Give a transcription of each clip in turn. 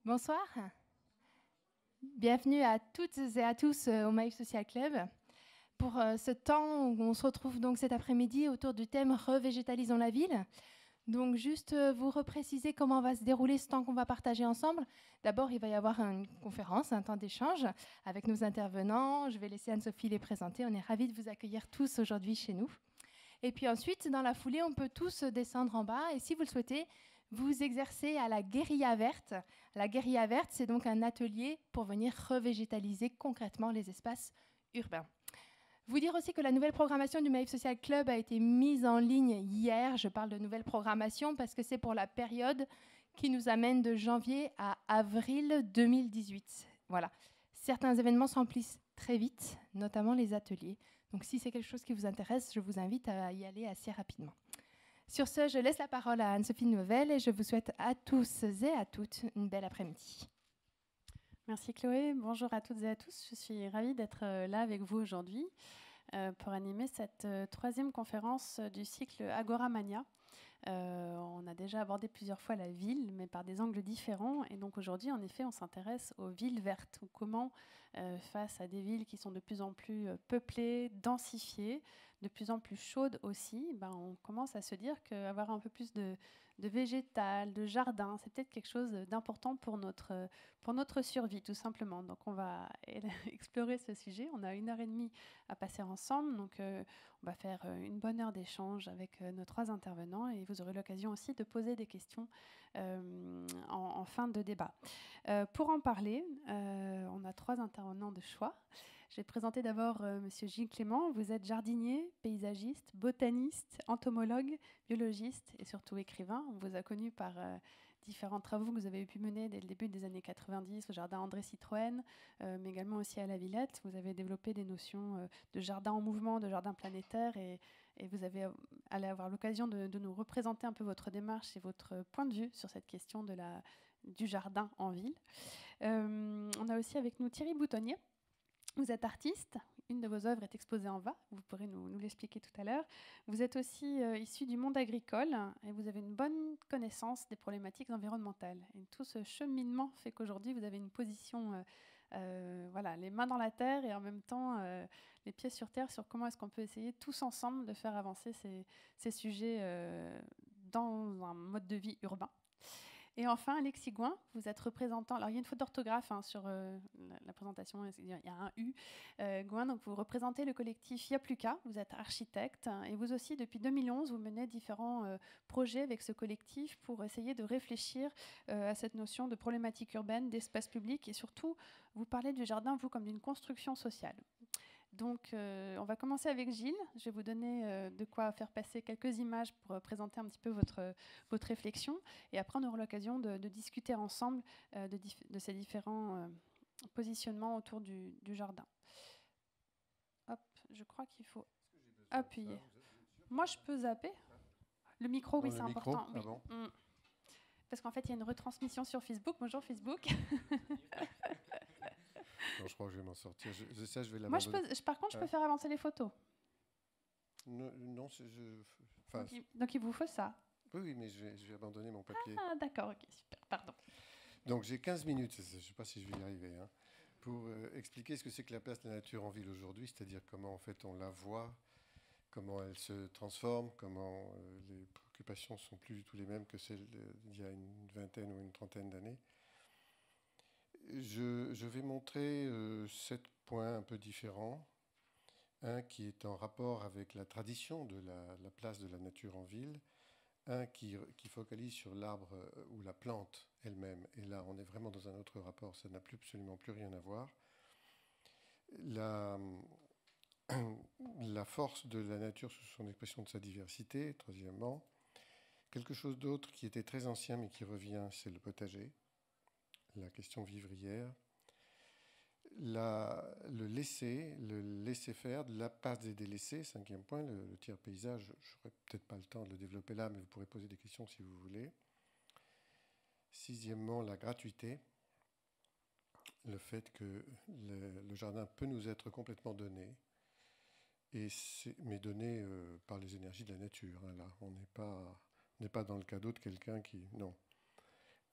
Bonsoir. Bienvenue à toutes et à tous au Maïf Social Club. Pour ce temps où on se retrouve donc cet après-midi autour du thème Revégétalisons la ville. Donc juste vous repréciser comment va se dérouler ce temps qu'on va partager ensemble. D'abord, il va y avoir une conférence, un temps d'échange avec nos intervenants. Je vais laisser Anne-Sophie les présenter. On est ravis de vous accueillir tous aujourd'hui chez nous. Et puis ensuite, dans la foulée, on peut tous descendre en bas. Et si vous le souhaitez, vous exercez à la guérilla verte. La guérilla verte, c'est donc un atelier pour venir revégétaliser concrètement les espaces urbains. Vous dire aussi que la nouvelle programmation du Maïf Social Club a été mise en ligne hier. Je parle de nouvelle programmation parce que c'est pour la période qui nous amène de janvier à avril 2018. Voilà. Certains événements se remplissent très vite, notamment les ateliers. Donc si c'est quelque chose qui vous intéresse, je vous invite à y aller assez rapidement. Sur ce, je laisse la parole à Anne-Sophie Nouvel et je vous souhaite à tous et à toutes une belle après-midi. Merci Chloé, bonjour à toutes et à tous. Je suis ravie d'être là avec vous aujourd'hui pour animer cette troisième conférence du cycle Agoramania. On a déjà abordé plusieurs fois la ville, mais par des angles différents. Et donc aujourd'hui, en effet, on s'intéresse aux villes vertes, ou comment, face à des villes qui sont de plus en plus peuplées, densifiées, de plus en plus chaudes aussi, on commence à se dire qu'avoir un peu plus de végétal, de jardin, c'est peut-être quelque chose d'important pour notre survie, tout simplement. Donc on va explorer ce sujet. On a 1h30 à passer ensemble, donc on va faire une bonne heure d'échange avec nos trois intervenants et vous aurez l'occasion aussi de poser des questions en fin de débat. Pour en parler, on a trois intervenants de choix. Je vais présenter d'abord Monsieur Gilles Clément. Vous êtes jardinier, paysagiste, botaniste, entomologue, biologiste et surtout écrivain. On vous a connu par différents travaux que vous avez pu mener dès le début des années 90 au jardin André Citroën, mais également aussi à la Villette. Vous avez développé des notions de jardin en mouvement, de jardin planétaire et vous allez avoir l'occasion de nous représenter un peu votre démarche et votre point de vue sur cette question du jardin en ville. On a aussi avec nous Thierry Boutonnier. Vous êtes artiste, une de vos œuvres est exposée en bas, vous pourrez nous l'expliquer tout à l'heure. Vous êtes aussi issu du monde agricole et vous avez une bonne connaissance des problématiques environnementales. Et tout ce cheminement fait qu'aujourd'hui, vous avez une position, les mains dans la terre et en même temps les pieds sur terre sur comment est-ce qu'on peut essayer tous ensemble de faire avancer ces sujets dans un mode de vie urbain. Et enfin, Alexis Gouin, vous êtes représentant. Alors, il y a une faute d'orthographe sur la présentation, il y a un U. Gouin, donc vous représentez le collectif Y'a plus qu'à, vous êtes architecte. Et vous aussi, depuis 2011, vous menez différents projets avec ce collectif pour essayer de réfléchir à cette notion de problématique urbaine, d'espace public. Et surtout, vous parlez du jardin, vous, comme d'une construction sociale. Donc, on va commencer avec Gilles. Je vais vous donner de quoi faire passer quelques images pour présenter un petit peu votre réflexion. Et après, on aura l'occasion de discuter ensemble de ces différents positionnements autour du jardin. Hop, je crois qu'il faut appuyer. Moi, je peux zapper. Le micro, oui, c'est important. Oui. Bon. Parce qu'en fait, il y a une retransmission sur Facebook. Bonjour Facebook. Non, je crois que je vais m'en sortir. Ça, je vais l'abandonner. Moi, par contre, je peux faire avancer les photos. Non, donc, il vous faut ça. Oui, mais je vais abandonner mon papier. Ah, d'accord, ok, super, pardon. Donc, j'ai 15 minutes, je ne sais pas si je vais y arriver, pour expliquer ce que c'est que la place de la nature en ville aujourd'hui, c'est-à-dire comment, en fait, on la voit, comment elle se transforme, comment les préoccupations ne sont plus du tout les mêmes que celles d'il y a une vingtaine ou une trentaine d'années. Je vais montrer 7 points un peu différents. Un qui est en rapport avec la tradition de la place de la nature en ville. Un qui focalise sur l'arbre ou la plante elle-même. Et là, on est vraiment dans un autre rapport. Ça n'a absolument plus rien à voir. La force de la nature sous son expression de sa diversité, troisièmement. Quelque chose d'autre qui était très ancien mais qui revient, c'est le potager. La question vivrière, le laisser faire, de la place des délaissés, cinquième point, le tiers paysage, je n'aurai peut-être pas le temps de le développer là, mais vous pourrez poser des questions si vous voulez. Sixièmement, la gratuité, le fait que le jardin peut nous être complètement donné, mais donné par les énergies de la nature. Là, on n'est pas dans le cadeau de quelqu'un qui... Non.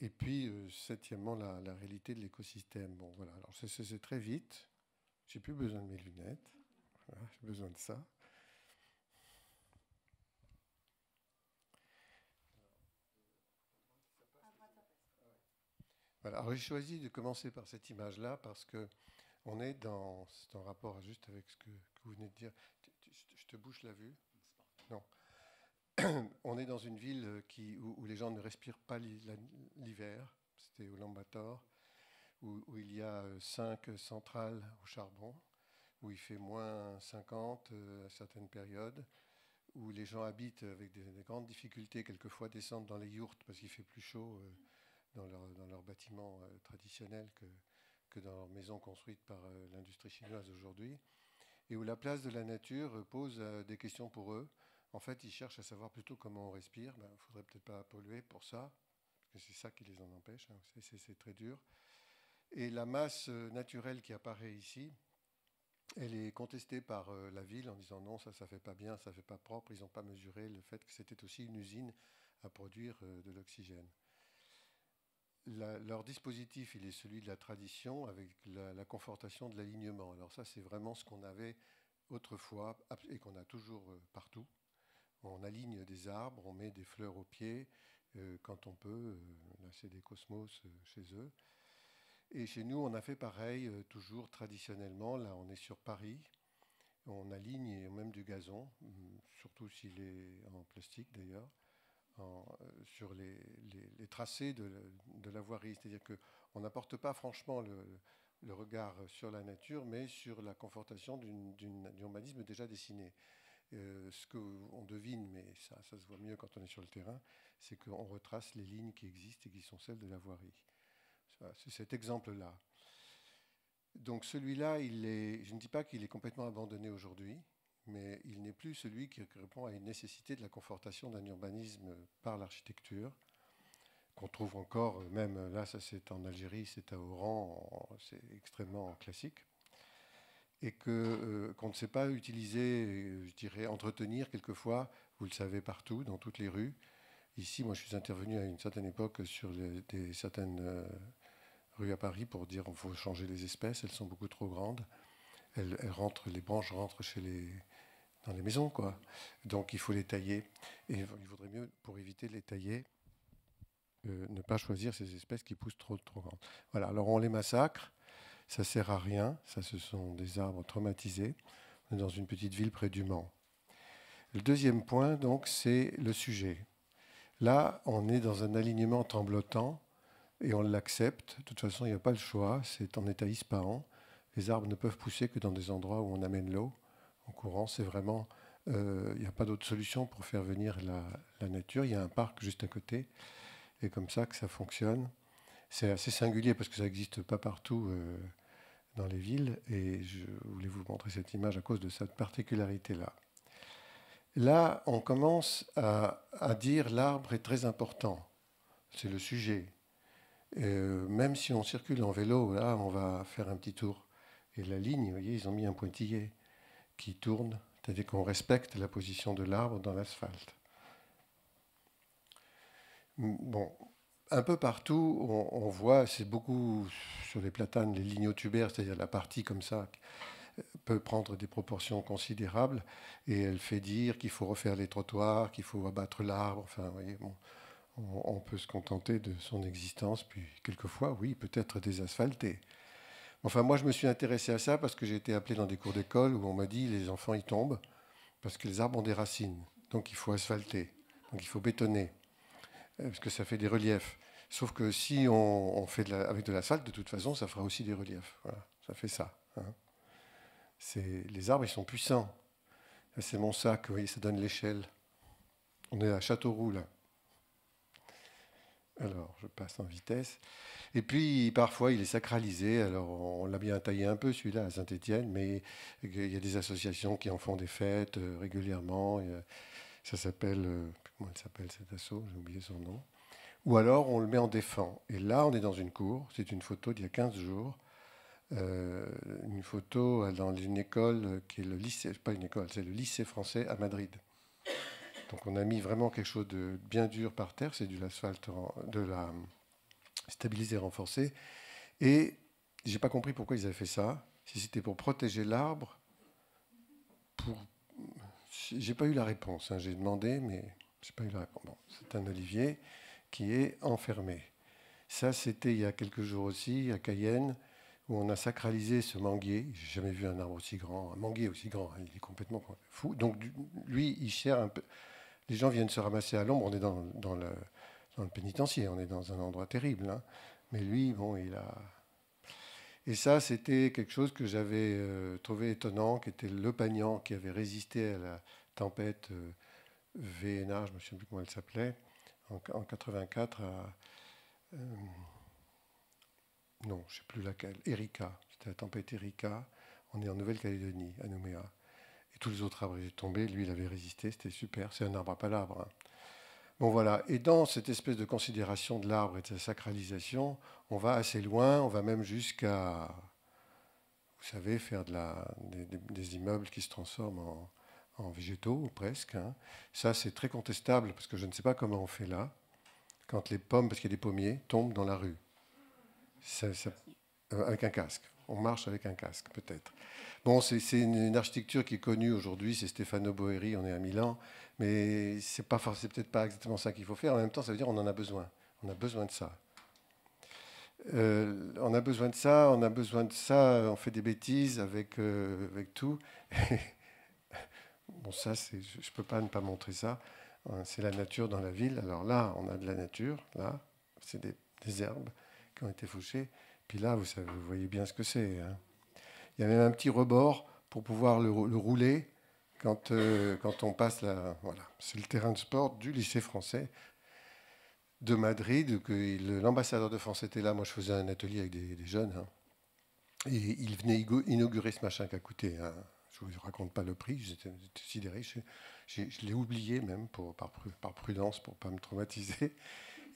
Et puis, septièmement, la réalité de l'écosystème. Bon, voilà. Alors, c'est très vite. J'ai plus besoin de mes lunettes. Voilà, j'ai besoin de ça. Voilà. Alors, j'ai choisi de commencer par cette image-là parce que on est c'est en rapport juste avec ce que vous venez de dire. Je te bouche la vue? Non. On est dans une ville où les gens ne respirent pas l'hiver. C'était Ulaanbaatar, où il y a 5 centrales au charbon, où il fait moins 50 à certaines périodes, où les gens habitent avec des grandes difficultés, quelquefois descendent dans les yourtes parce qu'il fait plus chaud dans leurs bâtiments traditionnels que dans leurs maisons construites par l'industrie chinoise aujourd'hui, et où la place de la nature pose des questions pour eux. En fait, ils cherchent à savoir plutôt comment on respire. Il ne faudrait peut-être pas polluer pour ça, parce que c'est ça qui les en empêche. Hein. C'est très dur. Et la masse naturelle qui apparaît ici, elle est contestée par la ville en disant non, ça ne fait pas bien, ça ne fait pas propre. Ils n'ont pas mesuré le fait que c'était aussi une usine à produire de l'oxygène. Leur dispositif, il est celui de la tradition avec la confortation de l'alignement. Alors ça, c'est vraiment ce qu'on avait autrefois et qu'on a toujours partout. On aligne des arbres, on met des fleurs au pied quand on peut. Là, c'est des cosmos chez eux. Et chez nous, on a fait pareil, toujours traditionnellement. Là, on est sur Paris. On aligne même du gazon, surtout s'il est en plastique d'ailleurs, sur les tracés de la voirie. C'est-à-dire qu'on n'apporte pas franchement le regard sur la nature, mais sur la confortation d'un urbanisme déjà dessiné. Ce qu'on devine, mais ça se voit mieux quand on est sur le terrain, c'est qu'on retrace les lignes qui existent et qui sont celles de la voirie. C'est cet exemple-là. Donc celui-là, je ne dis pas qu'il est complètement abandonné aujourd'hui, mais il n'est plus celui qui répond à une nécessité de la confortation d'un urbanisme par l'architecture, qu'on trouve encore, même là, ça c'est en Algérie, c'est à Oran, c'est extrêmement classique, et qu'on ne sait pas utiliser, je dirais, entretenir quelquefois, vous le savez partout, dans toutes les rues. Ici, moi je suis intervenu à une certaine époque sur certaines rues à Paris pour dire qu'il faut changer les espèces, elles sont beaucoup trop grandes. Les branches rentrent dans les maisons, quoi. Donc il faut les tailler. Et il vaudrait mieux, pour éviter de les tailler, ne pas choisir ces espèces qui poussent trop grandes. Voilà, alors on les massacre, ça ne sert à rien, ça ce sont des arbres traumatisés. On est dans une petite ville près du Mans. Le deuxième point, donc, c'est le sujet. Là, on est dans un alignement tremblotant et on l'accepte. De toute façon, il n'y a pas le choix, c'est en état Ispahan. Les arbres ne peuvent pousser que dans des endroits où on amène l'eau en courant. C'est vraiment, il n'y a pas d'autre solution pour faire venir la nature. Il y a un parc juste à côté, et comme ça que ça fonctionne. C'est assez singulier parce que ça n'existe pas partout dans les villes, et je voulais vous montrer cette image à cause de cette particularité-là. Là, on commence à dire l'arbre est très important. C'est le sujet. Même si on circule en vélo, là, on va faire un petit tour. Et la ligne, vous voyez, ils ont mis un pointillé qui tourne, c'est-à-dire qu'on respecte la position de l'arbre dans l'asphalte. Bon, un peu partout, on voit, c'est beaucoup sur les platanes, les lignotubères, c'est-à-dire la partie comme ça, peut prendre des proportions considérables, et elle fait dire qu'il faut refaire les trottoirs, qu'il faut abattre l'arbre, enfin, vous voyez, bon, on peut se contenter de son existence, puis quelquefois, oui, peut-être désasphalter. Enfin, moi, je me suis intéressé à ça parce que j'ai été appelé dans des cours d'école où on m'a dit les enfants, ils tombent parce que les arbres ont des racines, donc il faut asphalter, donc il faut bétonner, parce que ça fait des reliefs. Sauf que si on fait avec de l'asphalte, de toute façon, ça fera aussi des reliefs. Voilà, ça fait ça. Hein. Les arbres, ils sont puissants. C'est mon sac, vous voyez, ça donne l'échelle. On est à Châteauroux, là. Alors, je passe en vitesse. Et puis, parfois, il est sacralisé. Alors, on l'a bien taillé un peu, celui-là, à Saint-Étienne, mais il y a des associations qui en font des fêtes régulièrement. Ça s'appelle, comment elle s'appelle cette asso? J'ai oublié son nom. Ou alors, on le met en défend. Et là, on est dans une cour. C'est une photo d'il y a 15 jours. Une photo dans une école qui est le lycée, pas une école, c'est le lycée français à Madrid. Donc on a mis vraiment quelque chose de bien dur par terre, c'est de l'asphalte, stabilisé, renforcé. Et je n'ai pas compris pourquoi ils avaient fait ça. Si c'était pour protéger l'arbre, j'ai pas eu la réponse. Hein. J'ai demandé, mais j'ai pas eu la réponse. Bon, c'est un olivier qui est enfermé. Ça, c'était il y a quelques jours aussi, à Cayenne, où on a sacralisé ce manguier. J'ai jamais vu un arbre aussi grand, un manguier aussi grand. Hein. Il est complètement fou. Donc, lui, il sert un peu. Les gens viennent se ramasser à l'ombre. On est dans le pénitencier. On est dans un endroit terrible. Hein. Mais lui, bon, il a. Et ça, c'était quelque chose que j'avais trouvé étonnant, qui était le pagnan qui avait résisté à la tempête VNA, je ne me souviens plus comment elle s'appelait, en 84 non, je ne sais plus laquelle, Erika. C'était la tempête Erika. On est en Nouvelle-Calédonie, à Nouméa. Et tous les autres arbres étaient tombés. Lui, il avait résisté. C'était super. C'est un arbre à palabre. Hein. Bon, voilà. Et dans cette espèce de considération de l'arbre et de sa sacralisation, on va assez loin. On va même jusqu'à, vous savez, faire des immeubles qui se transforment en végétaux, ou presque. Hein. Ça, c'est très contestable, parce que je ne sais pas comment on fait là, quand les pommes, parce qu'il y a des pommiers, tombent dans la rue. Avec un casque. On marche avec un casque, peut-être. Bon, c'est une architecture qui est connue aujourd'hui, c'est Stefano Boeri, on est à Milan, mais c'est peut-être pas exactement ça qu'il faut faire. En même temps, ça veut dire qu'on en a besoin. On a besoin de ça. On a besoin de ça, on a besoin de ça, on fait des bêtises avec tout. Bon, ça, je ne peux pas ne pas montrer ça. C'est la nature dans la ville. Alors là, on a de la nature, là, c'est des herbes qui ont été fauchées. Puis là, vous voyez bien ce que c'est. Hein. Il y a même un petit rebord pour pouvoir le rouler quand on passe là. Voilà, c'est le terrain de sport du lycée français de Madrid. L'ambassadeur de France était là. Moi, je faisais un atelier avec des jeunes. Hein. Et il venait inaugurer ce machin qui a coûté. Hein. Je ne vous raconte pas le prix. J'étais sidéré. Je l'ai oublié même par prudence pour ne pas me traumatiser.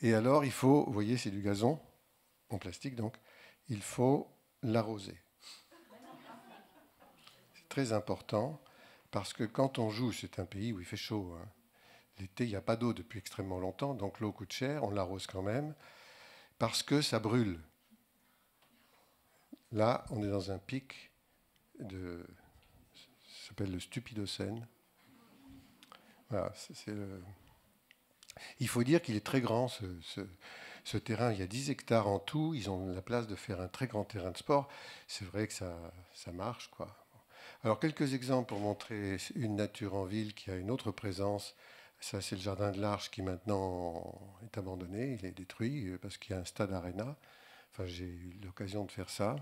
Et alors, il faut, vous voyez, c'est du gazon en plastique, donc il faut l'arroser. C'est très important parce que quand on joue, c'est un pays où il fait chaud. Hein. L'été, il n'y a pas d'eau depuis extrêmement longtemps, donc l'eau coûte cher, on l'arrose quand même parce que ça brûle. Là, on est dans un pic ça s'appelle le stupidocène. Voilà, il faut dire qu'il est très grand, ce terrain. Il y a 10 hectares en tout. Ils ont la place de faire un très grand terrain de sport. C'est vrai que ça marche, quoi. Alors, quelques exemples pour montrer une nature en ville qui a une autre présence. Ça, c'est le jardin de l'Arche qui maintenant est abandonné. Il est détruit parce qu'il y a un stade Arena. Enfin, j'ai eu l'occasion de faire ça.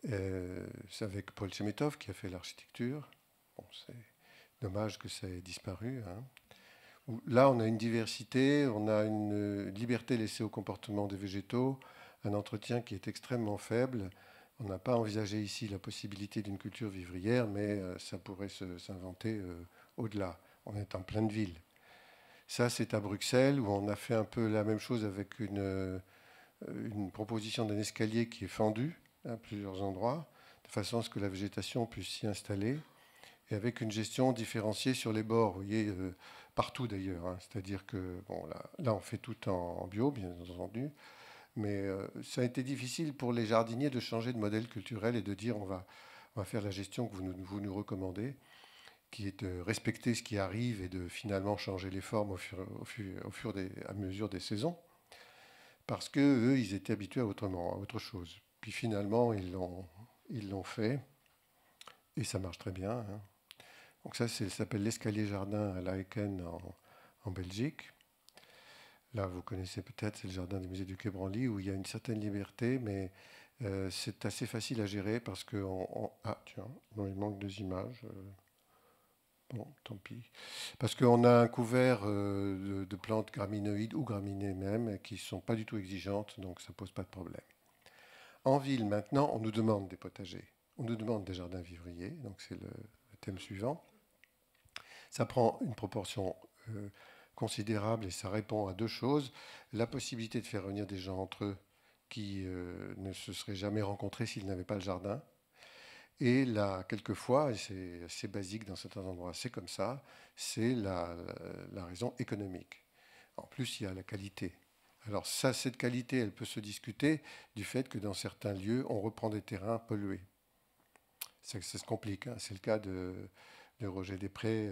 C'est avec Paul Chemetov qui a fait l'architecture. Bon, c'est dommage que ça ait disparu. Hein. Là, on a une diversité, on a une liberté laissée au comportement des végétaux, un entretien qui est extrêmement faible. On n'a pas envisagé ici la possibilité d'une culture vivrière, mais ça pourrait s'inventer au-delà. On est en pleine ville. Ça, c'est à Bruxelles, où on a fait un peu la même chose avec une proposition d'un escalier qui est fendu à plusieurs endroits, de façon à ce que la végétation puisse s'y installer, et avec une gestion différenciée sur les bords, vous voyez, partout d'ailleurs. Hein. C'est-à-dire que, bon, là, on fait tout en bio, bien entendu, mais ça a été difficile pour les jardiniers de changer de modèle culturel et de dire on va faire la gestion que vous nous recommandez, qui est de respecter ce qui arrive et de finalement changer les formes à mesure des saisons, parce qu'eux, ils étaient habitués à autre chose. Puis finalement, ils l'ont fait, et ça marche très bien. Hein. Donc ça s'appelle l'escalier jardin à Laeken en Belgique. Là, vous connaissez peut-être, c'est le jardin du musée du Quai Branly, où il y a une certaine liberté, mais c'est assez facile à gérer parce que... Ah, tiens, non, il manque 2 images. Bon, tant pis. Parce qu'on a un couvert de plantes gramineuses ou graminées même, qui ne sont pas du tout exigeantes, donc ça ne pose pas de problème. En ville, maintenant, on nous demande des potagers. On nous demande des jardins vivriers, donc c'est le thème suivant. Ça prend une proportion considérable et ça répond à 2 choses. La possibilité de faire venir des gens entre eux qui ne se seraient jamais rencontrés s'ils n'avaient pas le jardin. Et là, quelquefois, et c'est assez basique dans certains endroits, c'est comme ça, c'est la raison économique. En plus, il y a la qualité. Alors ça, cette qualité, elle peut se discuter du fait que dans certains lieux, on reprend des terrains pollués. Ça se complique, hein. C'est le cas de Roger Després.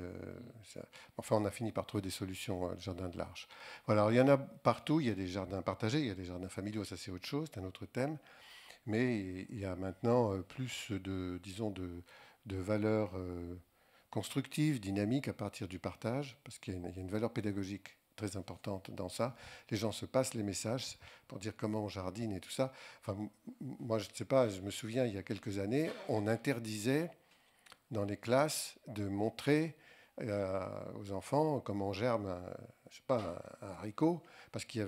Enfin, on a fini par trouver des solutions, le jardin de l'Arche. Voilà, alors, il y en a partout, il y a des jardins partagés, il y a des jardins familiaux, ça c'est autre chose, c'est un autre thème. Mais il y a maintenant plus disons, de valeurs constructives, dynamiques à partir du partage, parce qu'il y a une valeur pédagogique très importante dans ça. Les gens se passent les messages pour dire comment on jardine et tout ça. Enfin, moi, je ne sais pas, je me souviens, il y a quelques années, on interdisait dans les classes de montrer aux enfants comment on germe je sais pas, un haricot, parce qu'il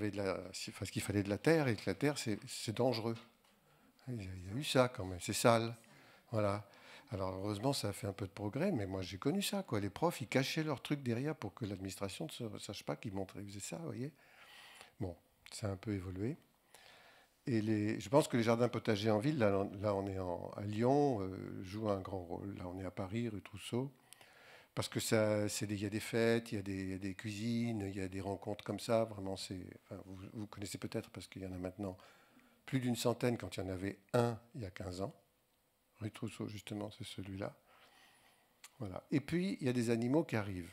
fallait de la terre, et que la terre, c'est dangereux. Il y a eu ça quand même, c'est sale. Voilà. Alors heureusement, ça a fait un peu de progrès, mais moi j'ai connu ça, quoi. Les profs, ils cachaient leurs trucs derrière pour que l'administration ne sache pas qu'ils montraient, ils faisaient ça, vous voyez. Bon, ça a un peu évolué. Et je pense que les jardins potagers en ville, là on est à Lyon, jouent un grand rôle. Là on est à Paris, rue Trousseau, parce que il y a des fêtes, il y a des cuisines, il y a des rencontres comme ça. Vraiment, enfin, vous connaissez peut-être parce qu'il y en a maintenant plus d'une centaine quand il y en avait un il y a 15 ans. Rue Trousseau, justement, c'est celui-là. Voilà. Et puis, il y a des animaux qui arrivent.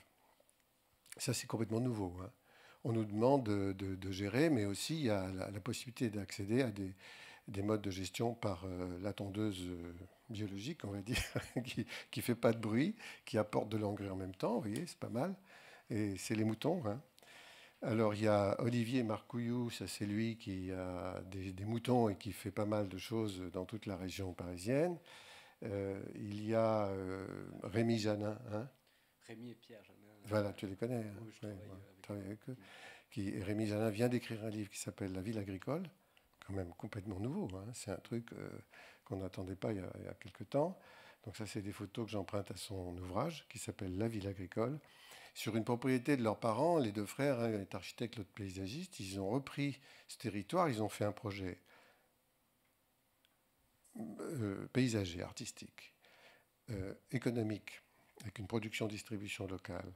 Ça, c'est complètement nouveau, hein. On nous demande de gérer, mais aussi il y a la possibilité d'accéder à des modes de gestion par la tondeuse biologique, on va dire, qui ne fait pas de bruit, qui apporte de l'engrais en même temps, vous voyez, c'est pas mal. Et c'est les moutons, hein. Alors, il y a Olivier Marcouillou, ça c'est lui qui a des moutons et qui fait pas mal de choses dans toute la région parisienne. Il y a Rémi Janin, hein. Rémi et Pierre Janin. Voilà, tu les connais, hein. Oui, je travaille avec eux. Rémi Janin vient d'écrire un livre qui s'appelle La ville agricole, quand même complètement nouveau, hein. C'est un truc qu'on n'attendait pas il y a quelque temps. Donc ça, c'est des photos que j'emprunte à son ouvrage qui s'appelle La ville agricole. Sur une propriété de leurs parents, les deux frères, un est architecte, l'autre paysagiste, ils ont repris ce territoire, ils ont fait un projet paysager, artistique, économique, avec une production-distribution locale,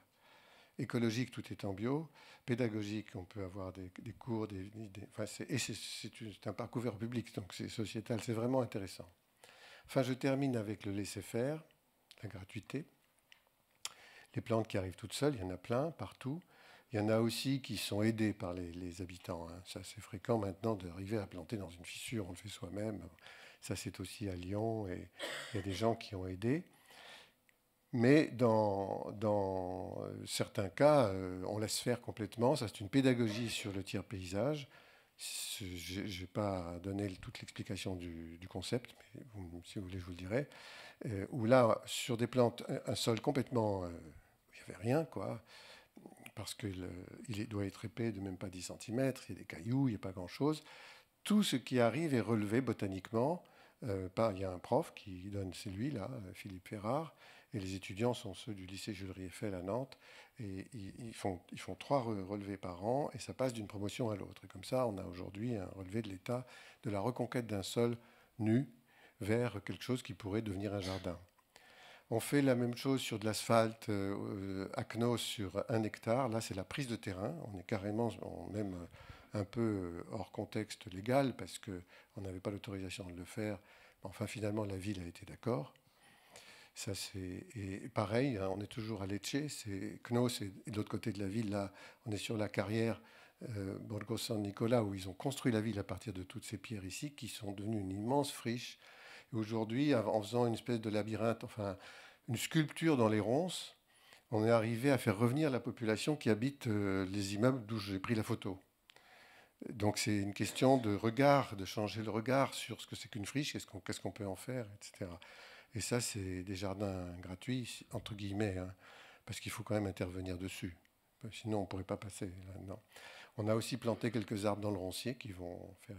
écologique, tout est en bio, pédagogique, on peut avoir des cours, enfin c'est un parc ouvert au public, donc c'est sociétal, c'est vraiment intéressant. Enfin, je termine avec le laisser-faire, la gratuité. Les plantes qui arrivent toutes seules, il y en a plein, partout. Il y en a aussi qui sont aidées par les habitants, hein. Ça, c'est fréquent maintenant d'arriver à planter dans une fissure, on le fait soi-même. Ça, c'est aussi à Lyon, et il y a des gens qui ont aidé. Mais dans certains cas, on laisse faire complètement. Ça, c'est une pédagogie sur le tiers paysage. Je ne vais pas donner toute l'explication du concept, mais si vous voulez, je vous le dirai. Où là, sur des plantes, un sol complètement... il n'y avait rien, quoi, parce qu'il doit être épais de même pas 10 cm, il y a des cailloux, il n'y a pas grand-chose. Tout ce qui arrive est relevé botaniquement. Il y a un prof qui donne, c'est lui, là, Philippe Ferrard, et les étudiants sont ceux du lycée Jules Rieffel à Nantes, et ils font 3 relevés par an, et ça passe d'une promotion à l'autre. Et comme ça, on a aujourd'hui un relevé de l'état de la reconquête d'un sol nu vers quelque chose qui pourrait devenir un jardin. On fait la même chose sur de l'asphalte à Cnos sur 1 hectare. Là, c'est la prise de terrain. On est carrément, même un peu hors contexte légal, parce qu'on n'avait pas l'autorisation de le faire. Enfin, finalement, la ville a été d'accord. Ça, et pareil, hein, on est toujours à Lecce, c'est Cnos, et de l'autre côté de la ville, là, on est sur la carrière Borgo San Nicola, où ils ont construit la ville à partir de toutes ces pierres ici, qui sont devenues une immense friche. Et aujourd'hui, en faisant une espèce de labyrinthe, enfin, une sculpture dans les ronces, on est arrivé à faire revenir la population qui habite les immeubles d'où j'ai pris la photo. Donc c'est une question de regard, de changer le regard sur ce que c'est qu'une friche, qu'est-ce qu'on peut en faire, etc. Et ça, c'est des jardins gratuits, entre guillemets, hein, parce qu'il faut quand même intervenir dessus. Sinon, on ne pourrait pas passer là-dedans. On a aussi planté quelques arbres dans le roncier qui vont faire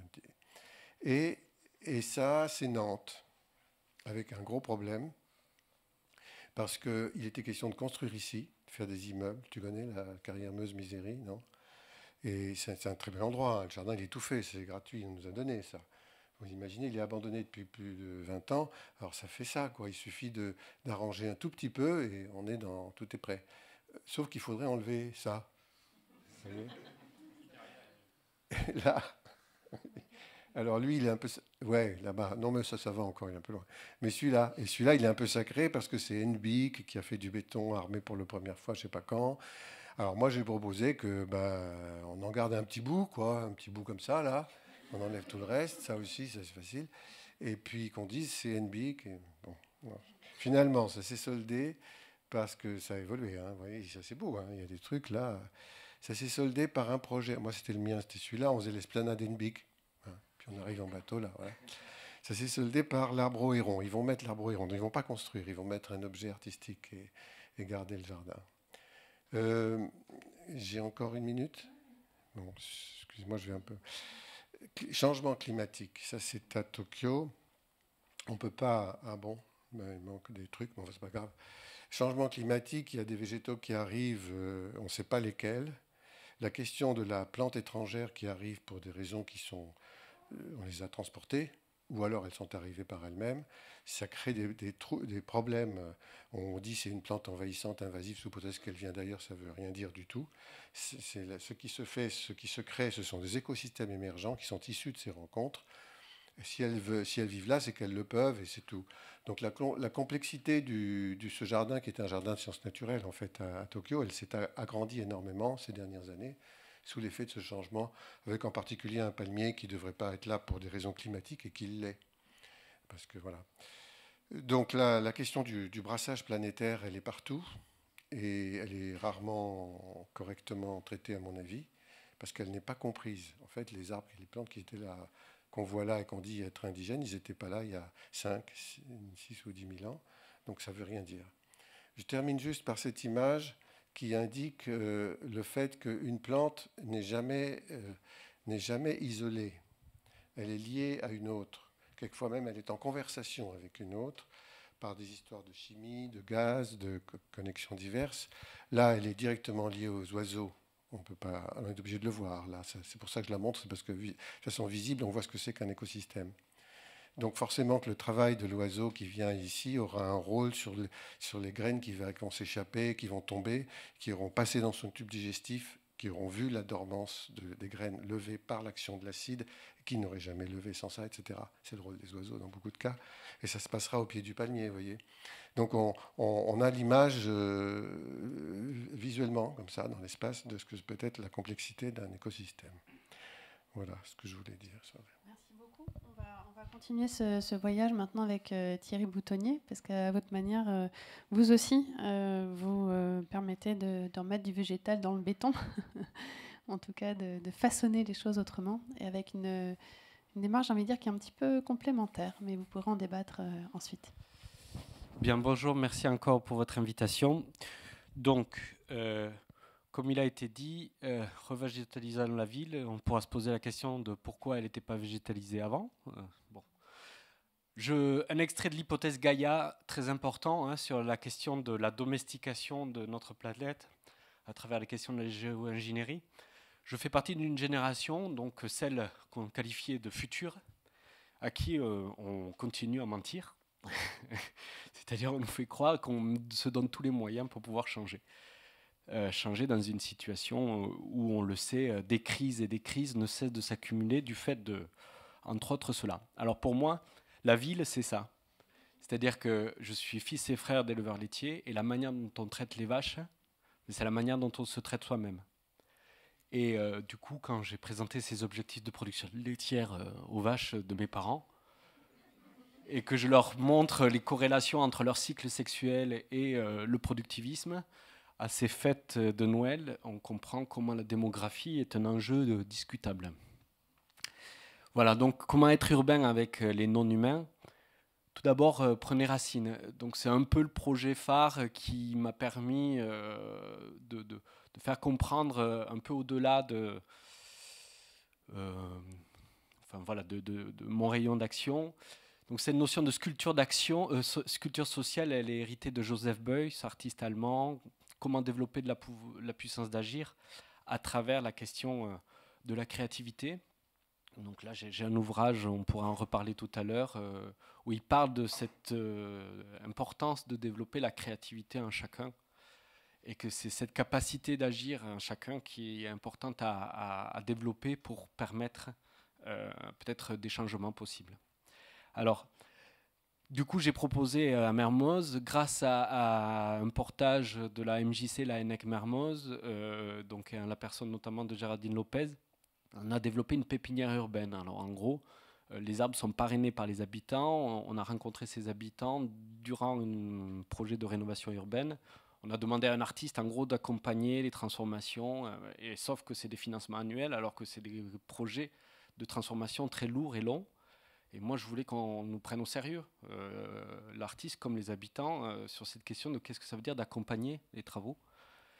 une... Et ça, c'est Nantes, avec un gros problème, parce qu'il était question de construire ici, de faire des immeubles. Tu connais la carrière Meuse-Misérie, non? Et c'est un très bel endroit, hein. Le jardin, il est tout fait, c'est gratuit, on nous a donné ça. Vous imaginez, il est abandonné depuis plus de 20 ans, alors ça fait ça, quoi. Il suffit d'arranger un tout petit peu et tout est prêt. Sauf qu'il faudrait enlever ça. Vous voyez? là. Alors lui, il est un peu... Ouais, là-bas. Non, mais ça va encore, il est un peu loin. Mais celui-là, et celui-là, il est un peu sacré parce que c'est NBIC qui a fait du béton armé pour la première fois, je ne sais pas quand. Alors moi, j'ai proposé que on en garde un petit bout, quoi, un petit bout comme ça, là. On enlève tout le reste, ça aussi, ça c'est facile. Et puis qu'on dise c'est NBIC. Et bon, non. Finalement, ça s'est soldé parce que ça a évolué. Hein. Vous voyez, ça c'est beau, hein. Il y a des trucs là. Ça s'est soldé par un projet. Moi, c'était le mien, c'était celui-là. On faisait l'esplanade NBIC. Hein. Puis on arrive en bateau, là. Voilà. Ça s'est soldé par l'arbre au héron. Ils vont mettre l'arbre au héron. Ils ne vont pas construire. Ils vont mettre un objet artistique et garder le jardin. J'ai encore 1 minute. Bon, excusez-moi, je vais un peu. Changement climatique. Ça, c'est à Tokyo. On ne peut pas. Ah bon, il manque des trucs, mais c'est pas grave. Changement climatique, il y a des végétaux qui arrivent, on ne sait pas lesquels. La question de la plante étrangère qui arrive pour des raisons qui sont... on les a transportées, ou alors elles sont arrivées par elles-mêmes. Ça crée des problèmes. On dit c'est une plante envahissante, invasive, sous prétexte qu'elle vient d'ailleurs, ça ne veut rien dire du tout. Ce qui se fait, ce qui se crée, ce sont des écosystèmes émergents qui sont issus de ces rencontres. Si elles vivent là, c'est qu'elles le peuvent et c'est tout. Donc la complexité de ce jardin, qui est un jardin de sciences naturelles en fait à Tokyo, elle s'est agrandie énormément ces dernières années sous l'effet de ce changement, avec en particulier un palmier qui ne devrait pas être là pour des raisons climatiques et qui l'est. Parce que voilà. Donc la question du brassage planétaire, elle est partout et elle est rarement correctement traitée à mon avis, parce qu'elle n'est pas comprise. En fait, les arbres et les plantes qui étaient là, qu'on voit là et qu'on dit être indigènes, ils n'étaient pas là il y a 5, 6 ou 10 000 ans. Donc ça ne veut rien dire. Je termine juste par cette image qui indique le fait qu'une plante n'est jamais isolée. Elle est liée à une autre. Quelquefois même, elle est en conversation avec une autre par des histoires de chimie, de gaz, de connexions diverses. Là, elle est directement liée aux oiseaux. On est obligé de le voir. Là, c'est pour ça que je la montre, c'est parce que de façon visible, on voit ce que c'est qu'un écosystème. Donc forcément que le travail de l'oiseau qui vient ici aura un rôle sur les graines qui vont s'échapper, qui vont tomber, qui auront passé dans son tube digestif, qui auront vu la dormance des graines levées par l'action de l'acide, qui n'auraient jamais levé sans ça, etc. C'est le rôle des oiseaux dans beaucoup de cas. Et ça se passera au pied du palmier, vous voyez. Donc on a l'image visuellement, comme ça, dans l'espace, de ce que peut être la complexité d'un écosystème. Voilà ce que je voulais dire. Merci beaucoup. On va continuer ce voyage maintenant avec Thierry Boutonnier, parce qu'à votre manière, vous aussi, vous permettez d'en mettre du végétal dans le béton, en tout cas de façonner les choses autrement, et avec une démarche, j'ai envie de dire, qui est un petit peu complémentaire, mais vous pourrez en débattre ensuite. Bien, bonjour, merci encore pour votre invitation. Donc, comme il a été dit, revégétalisant la ville, on pourra se poser la question de pourquoi elle n'était pas végétalisée avant. Bon. Un extrait de l'hypothèse Gaïa, très important, sur la question de la domestication de notre planète à travers les questions de la géo-ingénierie. Je fais partie d'une génération, donc celle qu'on qualifiait de future, à qui on continue à mentir. C'est-à-dire on nous fait croire qu'on se donne tous les moyens pour pouvoir changer. Changer dans une situation où, on le sait, des crises et des crises ne cessent de s'accumuler du fait de, entre autres, cela. Alors pour moi, la ville, c'est ça. C'est-à-dire que je suis fils et frère d'éleveurs laitiers, et la manière dont on traite les vaches, c'est la manière dont on se traite soi-même. Et du coup, quand j'ai présenté ces objectifs de production laitière aux vaches de mes parents, et que je leur montre les corrélations entre leur cycle sexuel et le productivisme, à ces fêtes de Noël, on comprend comment la démographie est un enjeu discutable. Voilà, donc comment être urbain avec les non-humains ? Tout d'abord, prenez racine. Donc c'est un peu le projet phare qui m'a permis de faire comprendre un peu au-delà de mon rayon d'action. Donc cette notion de sculpture d'action, sculpture sociale, elle est héritée de Joseph Beuys, artiste allemand. Comment développer de la puissance d'agir à travers la question de la créativité. Donc là, j'ai un ouvrage, on pourra en reparler tout à l'heure, où il parle de cette importance de développer la créativité en chacun. et que c'est cette capacité d'agir chacun qui est importante à développer pour permettre peut-être des changements possibles. Alors, du coup, j'ai proposé à Mermoz, grâce à un portage de la MJC, la ENEC Mermoz, donc la personne notamment de Géraldine Lopez, on a développé une pépinière urbaine. Alors en gros, les arbres sont parrainés par les habitants. On a rencontré ces habitants durant un projet de rénovation urbaine. On a demandé à un artiste, en gros, d'accompagner les transformations, et sauf que c'est des financements annuels, alors que c'est des projets de transformation très lourds et longs. Et moi, je voulais qu'on nous prenne au sérieux, l'artiste comme les habitants, sur cette question de qu'est-ce que ça veut dire d'accompagner les travaux.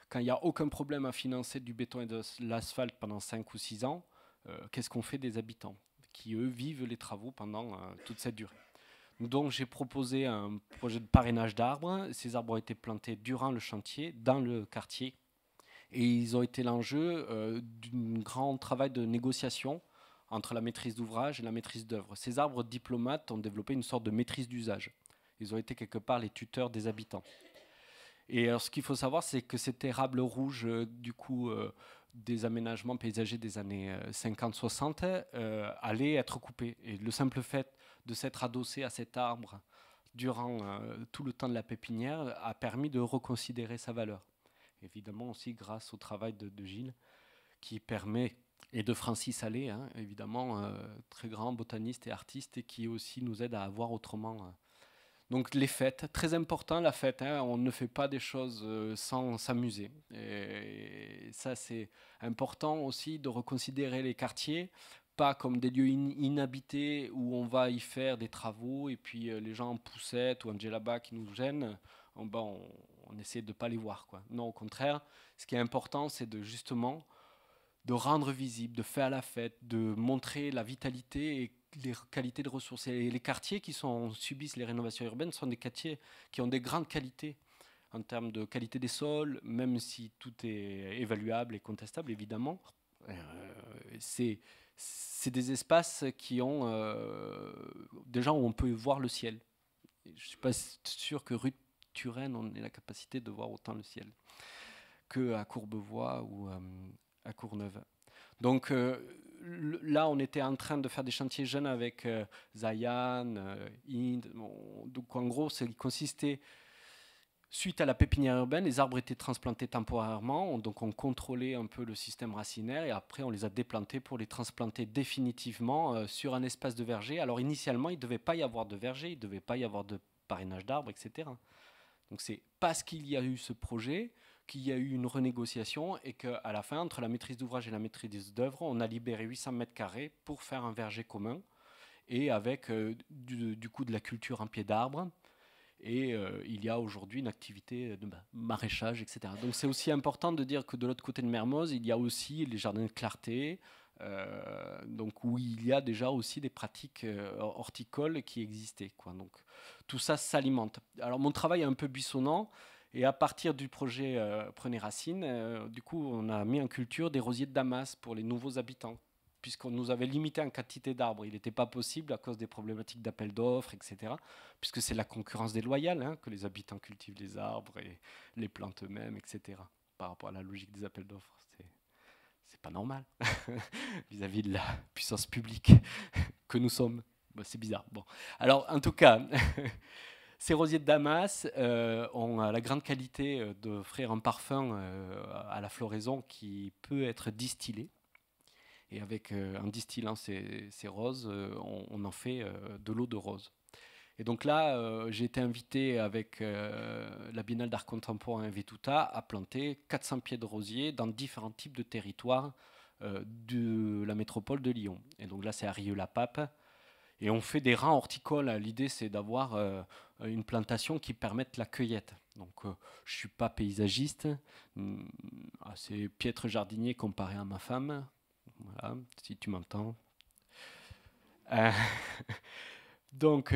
Quand il n'y a aucun problème à financer du béton et de l'asphalte pendant 5 ou 6 ans, qu'est-ce qu'on fait des habitants qui, eux, vivent les travaux pendant toute cette durée. Donc, j'ai proposé un projet de parrainage d'arbres. Ces arbres ont été plantés durant le chantier, dans le quartier. Et ils ont été l'enjeu d'un grand travail de négociation entre la maîtrise d'ouvrage et la maîtrise d'œuvre. Ces arbres diplomates ont développé une sorte de maîtrise d'usage. Ils ont été quelque part les tuteurs des habitants. Et alors, ce qu'il faut savoir, c'est que cet érable rouge, du coup, des aménagements paysagers des années 50-60, allait être coupé. Et le simple fait de s'être adossé à cet arbre durant tout le temps de la pépinière a permis de reconsidérer sa valeur. Évidemment aussi grâce au travail de Gilles, qui permet, et de Francis Allais, hein, évidemment, très grand botaniste et artiste, et qui aussi nous aide à voir autrement. Donc les fêtes, très important la fête, hein, on ne fait pas des choses sans s'amuser. Et ça c'est important aussi de reconsidérer les quartiers, pas comme des lieux inhabités où on va y faire des travaux et puis les gens en poussette ou en djellaba qui nous gênent, on essaie de ne pas les voir, quoi. Non, au contraire, ce qui est important c'est de justement de rendre visible, de faire la fête, de montrer la vitalité et les qualités de ressources. Et les quartiers qui subissent les rénovations urbaines sont des quartiers qui ont des grandes qualités en termes de qualité des sols, même si tout est évaluable et contestable, évidemment. C'est des espaces qui ont déjà où on peut voir le ciel. Je ne suis pas sûr que rue de Turenne, on ait la capacité de voir autant le ciel qu'à Courbevoie ou à Courneuve. Donc là, on était en train de faire des chantiers jeunes avec Zayan, Inde. Donc en gros, il consistait, suite à la pépinière urbaine, les arbres étaient transplantés temporairement. Donc on contrôlait un peu le système racinaire et après on les a déplantés pour les transplanter définitivement sur un espace de verger. Alors initialement, il ne devait pas y avoir de verger, il ne devait pas y avoir de parrainage d'arbres, etc. Donc c'est parce qu'il y a eu ce projet qu'il y a eu une renégociation et qu'à la fin, entre la maîtrise d'ouvrage et la maîtrise d'œuvre, on a libéré 800 mètres carrés pour faire un verger commun et avec du coup de la culture en pied d'arbre. Et il y a aujourd'hui une activité de maraîchage, etc. Donc c'est aussi important de dire que de l'autre côté de Mermoz, il y a aussi les jardins de clarté, donc où il y a déjà aussi des pratiques horticoles qui existaient, quoi. Donc tout ça s'alimente. Alors mon travail est un peu buissonnant. Et à partir du projet Prenez Racine, du coup, on a mis en culture des rosiers de Damas pour les nouveaux habitants, puisqu'on nous avait limité en quantité d'arbres. Il n'était pas possible à cause des problématiques d'appel d'offres, etc., puisque c'est la concurrence déloyale, hein, que les habitants cultivent les arbres et les plantes eux-mêmes, etc., par rapport à la logique des appels d'offres. C'est pas normal vis-à-vis de la puissance publique que nous sommes. Bon, c'est bizarre. Bon. Alors, en tout cas... Ces rosiers de Damas ont la grande qualité d'offrir un parfum à la floraison qui peut être distillé. Et en distillant ces roses, on en fait de l'eau de rose. Et donc là, j'ai été invité avec la Biennale d'art contemporain à Vetuta à planter 400 pieds de rosiers dans différents types de territoires de la métropole de Lyon. Et donc là, c'est à Rieux-la-Pape. Et on fait des rangs horticoles. L'idée, c'est d'avoir une plantation qui permette la cueillette. Donc, je ne suis pas paysagiste, assez piètre jardinier comparé à ma femme. Voilà, si tu m'entends. Donc,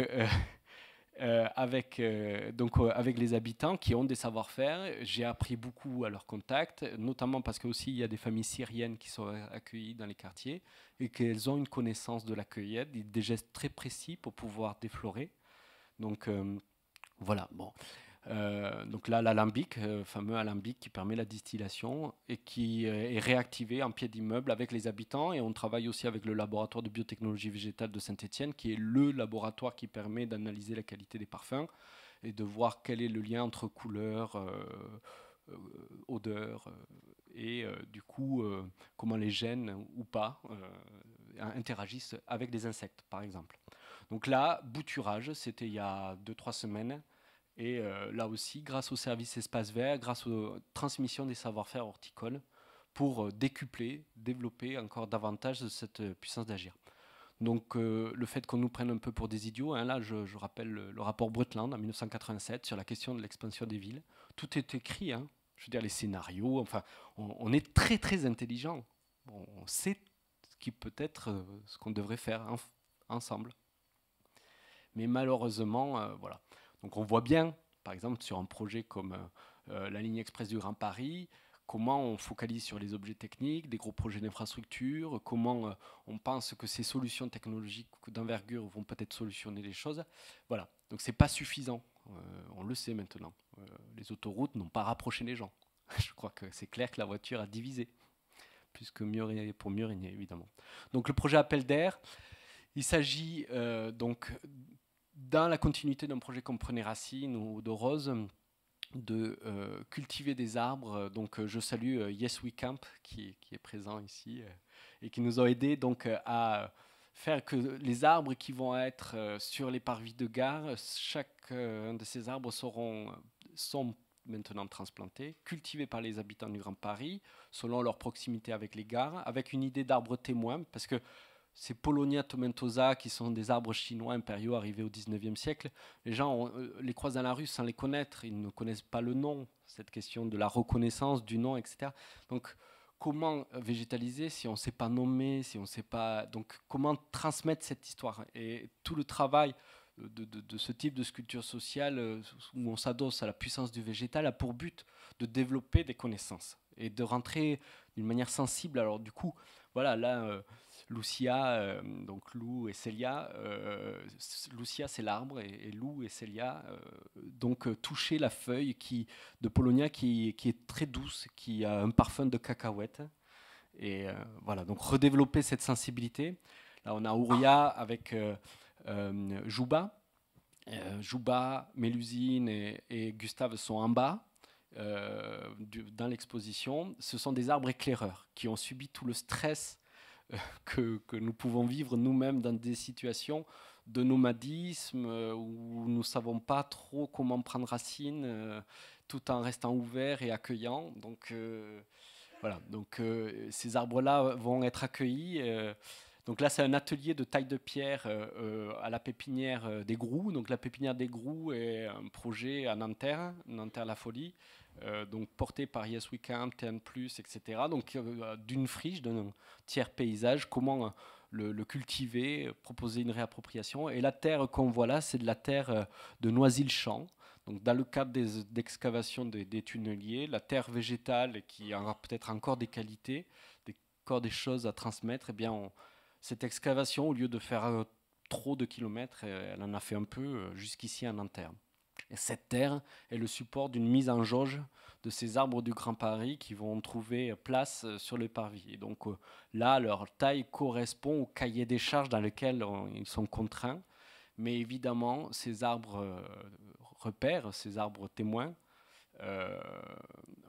avec les habitants qui ont des savoir-faire, j'ai appris beaucoup à leur contact, notamment parce qu'il y a des familles syriennes qui sont accueillies dans les quartiers et qu'elles ont une connaissance de la cueillette, des gestes très précis pour pouvoir déflorer. Donc voilà, bon. Donc là, l'alambic, fameux alambic qui permet la distillation et qui est réactivé en pied d'immeuble avec les habitants. Et on travaille aussi avec le laboratoire de biotechnologie végétale de Saint-Étienne, qui est le laboratoire qui permet d'analyser la qualité des parfums et de voir quel est le lien entre couleur, odeur et du coup comment les gènes ou pas interagissent avec des insectes, par exemple. Donc là, bouturage, c'était il y a 2-3 semaines. Et là aussi, grâce au service Espace Vert, grâce aux transmissions des savoir-faire horticoles, pour décupler, développer encore davantage cette puissance d'agir. Donc le fait qu'on nous prenne un peu pour des idiots, hein, là je rappelle le rapport Brundtland en 1987 sur la question de l'expansion des villes. Tout est écrit, hein, je veux dire les scénarios, enfin on est très très intelligent. On sait ce qui peut être ce qu'on devrait faire ensemble. Mais malheureusement, voilà. Donc on voit bien, par exemple, sur un projet comme la ligne express du Grand Paris, comment on focalise sur les objets techniques, des gros projets d'infrastructure, comment on pense que ces solutions technologiques d'envergure vont peut-être solutionner les choses. Voilà, donc c'est pas suffisant, on le sait maintenant. Les autoroutes n'ont pas rapproché les gens. Je crois que c'est clair que la voiture a divisé, plus que mieux pour mieux régner, évidemment. Donc le projet Appel d'air, il s'agit donc dans la continuité d'un projet comme Prenez Racine ou de Rose, de cultiver des arbres. Donc je salue Yes We Camp qui est présent ici et qui nous a aidés donc à faire que les arbres qui vont être sur les parvis de gare, chacun de ces arbres sont maintenant transplantés, cultivés par les habitants du Grand Paris, selon leur proximité avec les gares, avec une idée d'arbre témoin, parce que ces Paulownia tomentosa, qui sont des arbres chinois impériaux arrivés au 19e siècle, les gens les croisent dans la rue sans les connaître, ils ne connaissent pas le nom, cette question de la reconnaissance du nom, etc. Donc, comment végétaliser si on ne sait pas nommer, si on sait pas... Donc, comment transmettre cette histoire? Et tout le travail de ce type de sculpture sociale où on s'adosse à la puissance du végétal a pour but de développer des connaissances et de rentrer d'une manière sensible. Alors, du coup, voilà, là... Lucia, donc Lou et Célia, Lucia c'est l'arbre et Lou et Célia donc toucher la feuille de Paulownia qui est très douce, qui a un parfum de cacahuète et voilà, donc redévelopper cette sensibilité. Là on a Ouria avec Jouba, Mélusine et Gustave sont en bas dans l'exposition. Ce sont des arbres éclaireurs qui ont subi tout le stress que nous pouvons vivre nous-mêmes dans des situations de nomadisme où nous ne savons pas trop comment prendre racine tout en restant ouverts et accueillants. Donc voilà, donc ces arbres-là vont être accueillis. Donc là, c'est un atelier de taille de pierre à la pépinière des Groux. Donc la pépinière des Groux est un projet à Nanterre, Nanterre-la Folie, donc porté par Yes We Camp, TN+, etc. Donc d'une friche, d'un tiers paysage, comment le cultiver, proposer une réappropriation. Et la terre qu'on voit là, c'est de la terre de Noisy-le-Champ. Donc dans le cadre d'excavation des tunneliers, la terre végétale qui aura peut-être encore des qualités, encore des choses à transmettre, eh bien cette excavation, au lieu de faire trop de kilomètres, elle en a fait un peu jusqu'ici à Nanterre. Et cette terre est le support d'une mise en jauge de ces arbres du Grand Paris qui vont trouver place sur le parvis. Et donc là, leur taille correspond au cahier des charges dans lequel ils sont contraints. Mais évidemment, ces arbres repères, ces arbres témoins,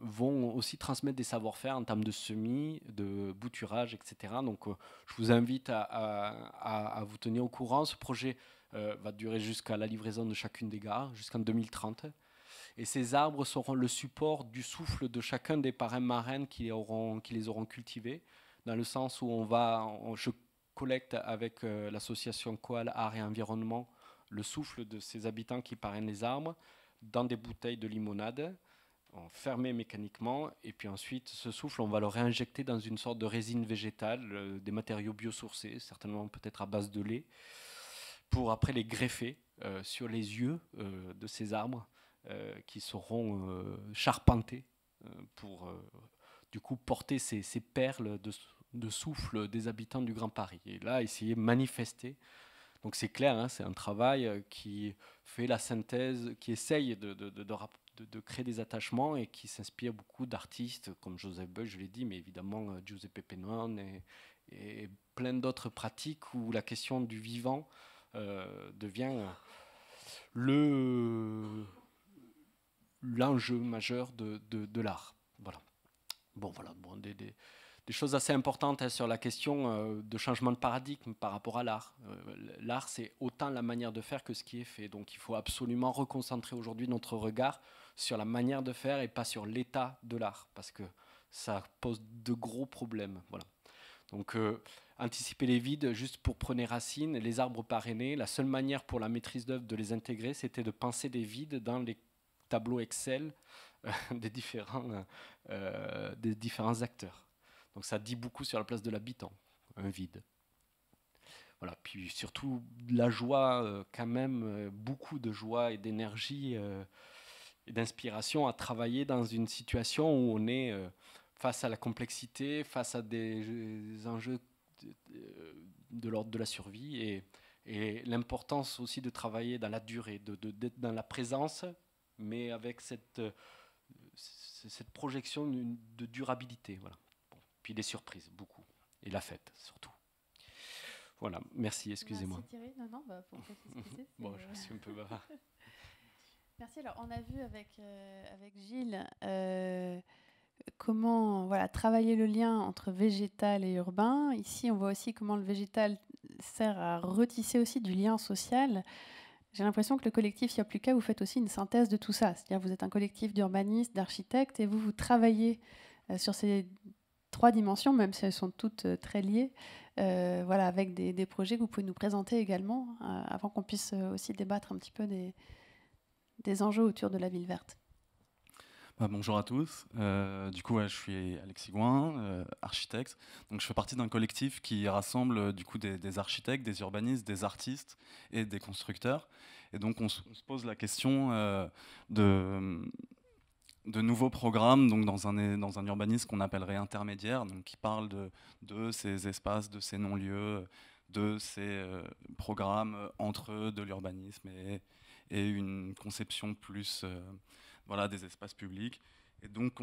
vont aussi transmettre des savoir-faire en termes de semis, de bouturage, etc. Donc je vous invite à vous tenir au courant. Ce projet va durer jusqu'à la livraison de chacune des gares, jusqu'en 2030. Et ces arbres seront le support du souffle de chacun des parrains marraines qui les auront cultivés, dans le sens où je collecte avec l'association Coal Art et Environnement le souffle de ces habitants qui parrainent les arbres dans des bouteilles de limonade, fermées mécaniquement, et puis ensuite ce souffle, on va le réinjecter dans une sorte de résine végétale, des matériaux biosourcés, certainement peut-être à base de lait, pour après les greffer sur les yeux de ces arbres qui seront charpentés pour du coup porter ces perles de souffle des habitants du Grand Paris. Et là, essayer de manifester Donc c'est clair, hein, c'est un travail qui fait la synthèse, qui essaye de créer des attachements et qui s'inspire beaucoup d'artistes comme Joseph Beuys, je l'ai dit, mais évidemment Giuseppe Penon et plein d'autres pratiques où la question du vivant devient l'enjeu majeur de l'art. Voilà. Bon, voilà, des choses assez importantes, hein, sur la question de changement de paradigme par rapport à l'art. L'art, c'est autant la manière de faire que ce qui est fait. Donc il faut absolument reconcentrer aujourd'hui notre regard sur la manière de faire et pas sur l'état de l'art, parce que ça pose de gros problèmes. Voilà. Donc anticiper les vides, juste pour prendre racine, les arbres parrainés, la seule manière pour la maîtrise d'œuvre de les intégrer, c'était de penser des vides dans les tableaux Excel des différents acteurs. Donc ça dit beaucoup sur la place de l'habitant, un vide. Voilà. Puis surtout la joie, quand même, beaucoup de joie et d'énergie et d'inspiration à travailler dans une situation où on est face à la complexité, face à des enjeux de l'ordre de la survie et l'importance aussi de travailler dans la durée, d'être dans la présence, mais avec cette projection de durabilité. Voilà. Bon. Puis des surprises, beaucoup. Et la fête, surtout. Voilà, merci, excusez-moi. Merci Thierry. Non, faut pas s'excuser. Bon, je suis un peu bavard. Merci. Alors, on a vu avec Gilles comment travailler le lien entre végétal et urbain. Ici, on voit aussi comment le végétal sert à retisser aussi du lien social. J'ai l'impression que le collectif Yopluka, vous faites aussi une synthèse de tout ça. C'est-à-dire vous êtes un collectif d'urbanistes, d'architectes, et vous travaillez sur ces 3 dimensions, même si elles sont toutes très liées, avec des projets que vous pouvez nous présenter également, avant qu'on puisse aussi débattre un petit peu des enjeux autour de la ville verte. Bonjour à tous. Du coup, je suis Alexis Gouin, architecte. Donc, je fais partie d'un collectif qui rassemble du coup des architectes, des urbanistes, des artistes et des constructeurs. Et donc, on se pose la question de nouveaux programmes, donc dans un urbanisme qu'on appellerait intermédiaire, donc qui parle de ces espaces, de ces non-lieux, de ces programmes entre eux, de l'urbanisme et une conception plus des espaces publics. Et donc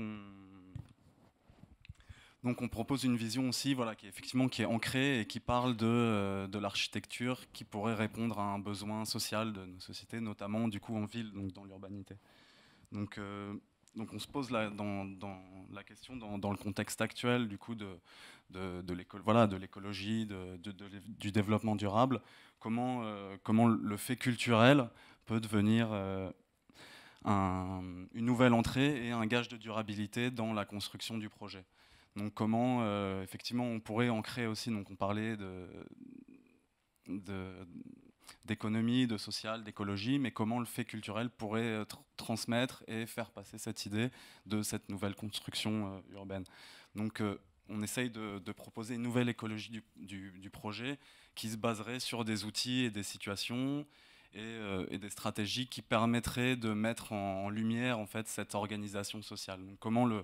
on propose une vision aussi qui est ancrée et qui parle de l'architecture qui pourrait répondre à un besoin social de nos sociétés, notamment du coup en ville, donc dans l'urbanité. Donc on se pose dans la question dans le contexte actuel du coup de l'écologie, du développement durable, comment le fait culturel peut devenir une nouvelle entrée et un gage de durabilité dans la construction du projet. Donc comment effectivement on pourrait ancrer aussi, donc on parlait d'économie, de social, d'écologie, mais comment le fait culturel pourrait transmettre et faire passer cette idée de cette nouvelle construction urbaine. Donc on essaye de proposer une nouvelle écologie du projet qui se baserait sur des outils et des situations et des stratégies qui permettraient de mettre en lumière en fait cette organisation sociale. Donc, comment le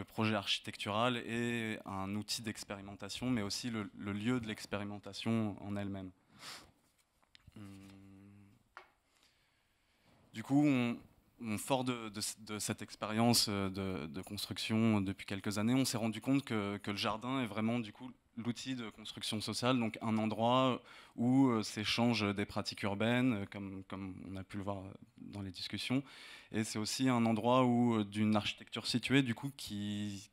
projet architectural est un outil d'expérimentation, mais aussi le lieu de l'expérimentation en elle-même. Du coup, fort de cette expérience de construction depuis quelques années, on s'est rendu compte que le jardin est vraiment du coup l'outil de construction sociale, donc un endroit où s'échangent des pratiques urbaines, comme on a pu le voir dans les discussions, et c'est aussi un endroit où d'une architecture située, du coup, qui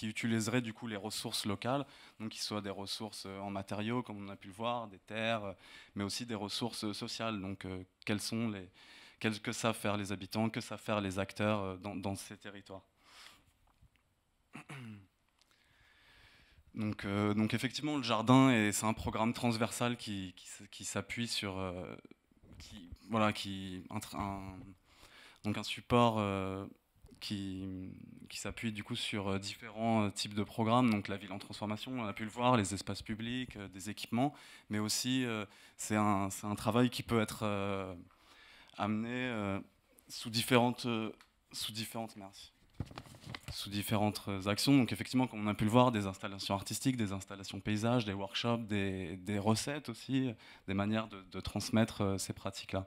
utiliserait du coup les ressources locales, donc qui soient des ressources en matériaux, comme on a pu le voir, des terres, mais aussi des ressources sociales. Donc, qu'est-ce que savent faire les habitants, que savent faire les acteurs dans ces territoires. Donc effectivement, le jardin, c'est un programme transversal qui s'appuie sur donc un support qui s'appuie du coup sur différents types de programmes, donc la ville en transformation, on a pu le voir, les espaces publics, des équipements, mais aussi c'est un travail qui peut être amené sous différentes sous différentes actions. Donc effectivement, comme on a pu le voir, des installations artistiques, des installations paysages, des workshops, des recettes aussi, des manières de transmettre ces pratiques-là.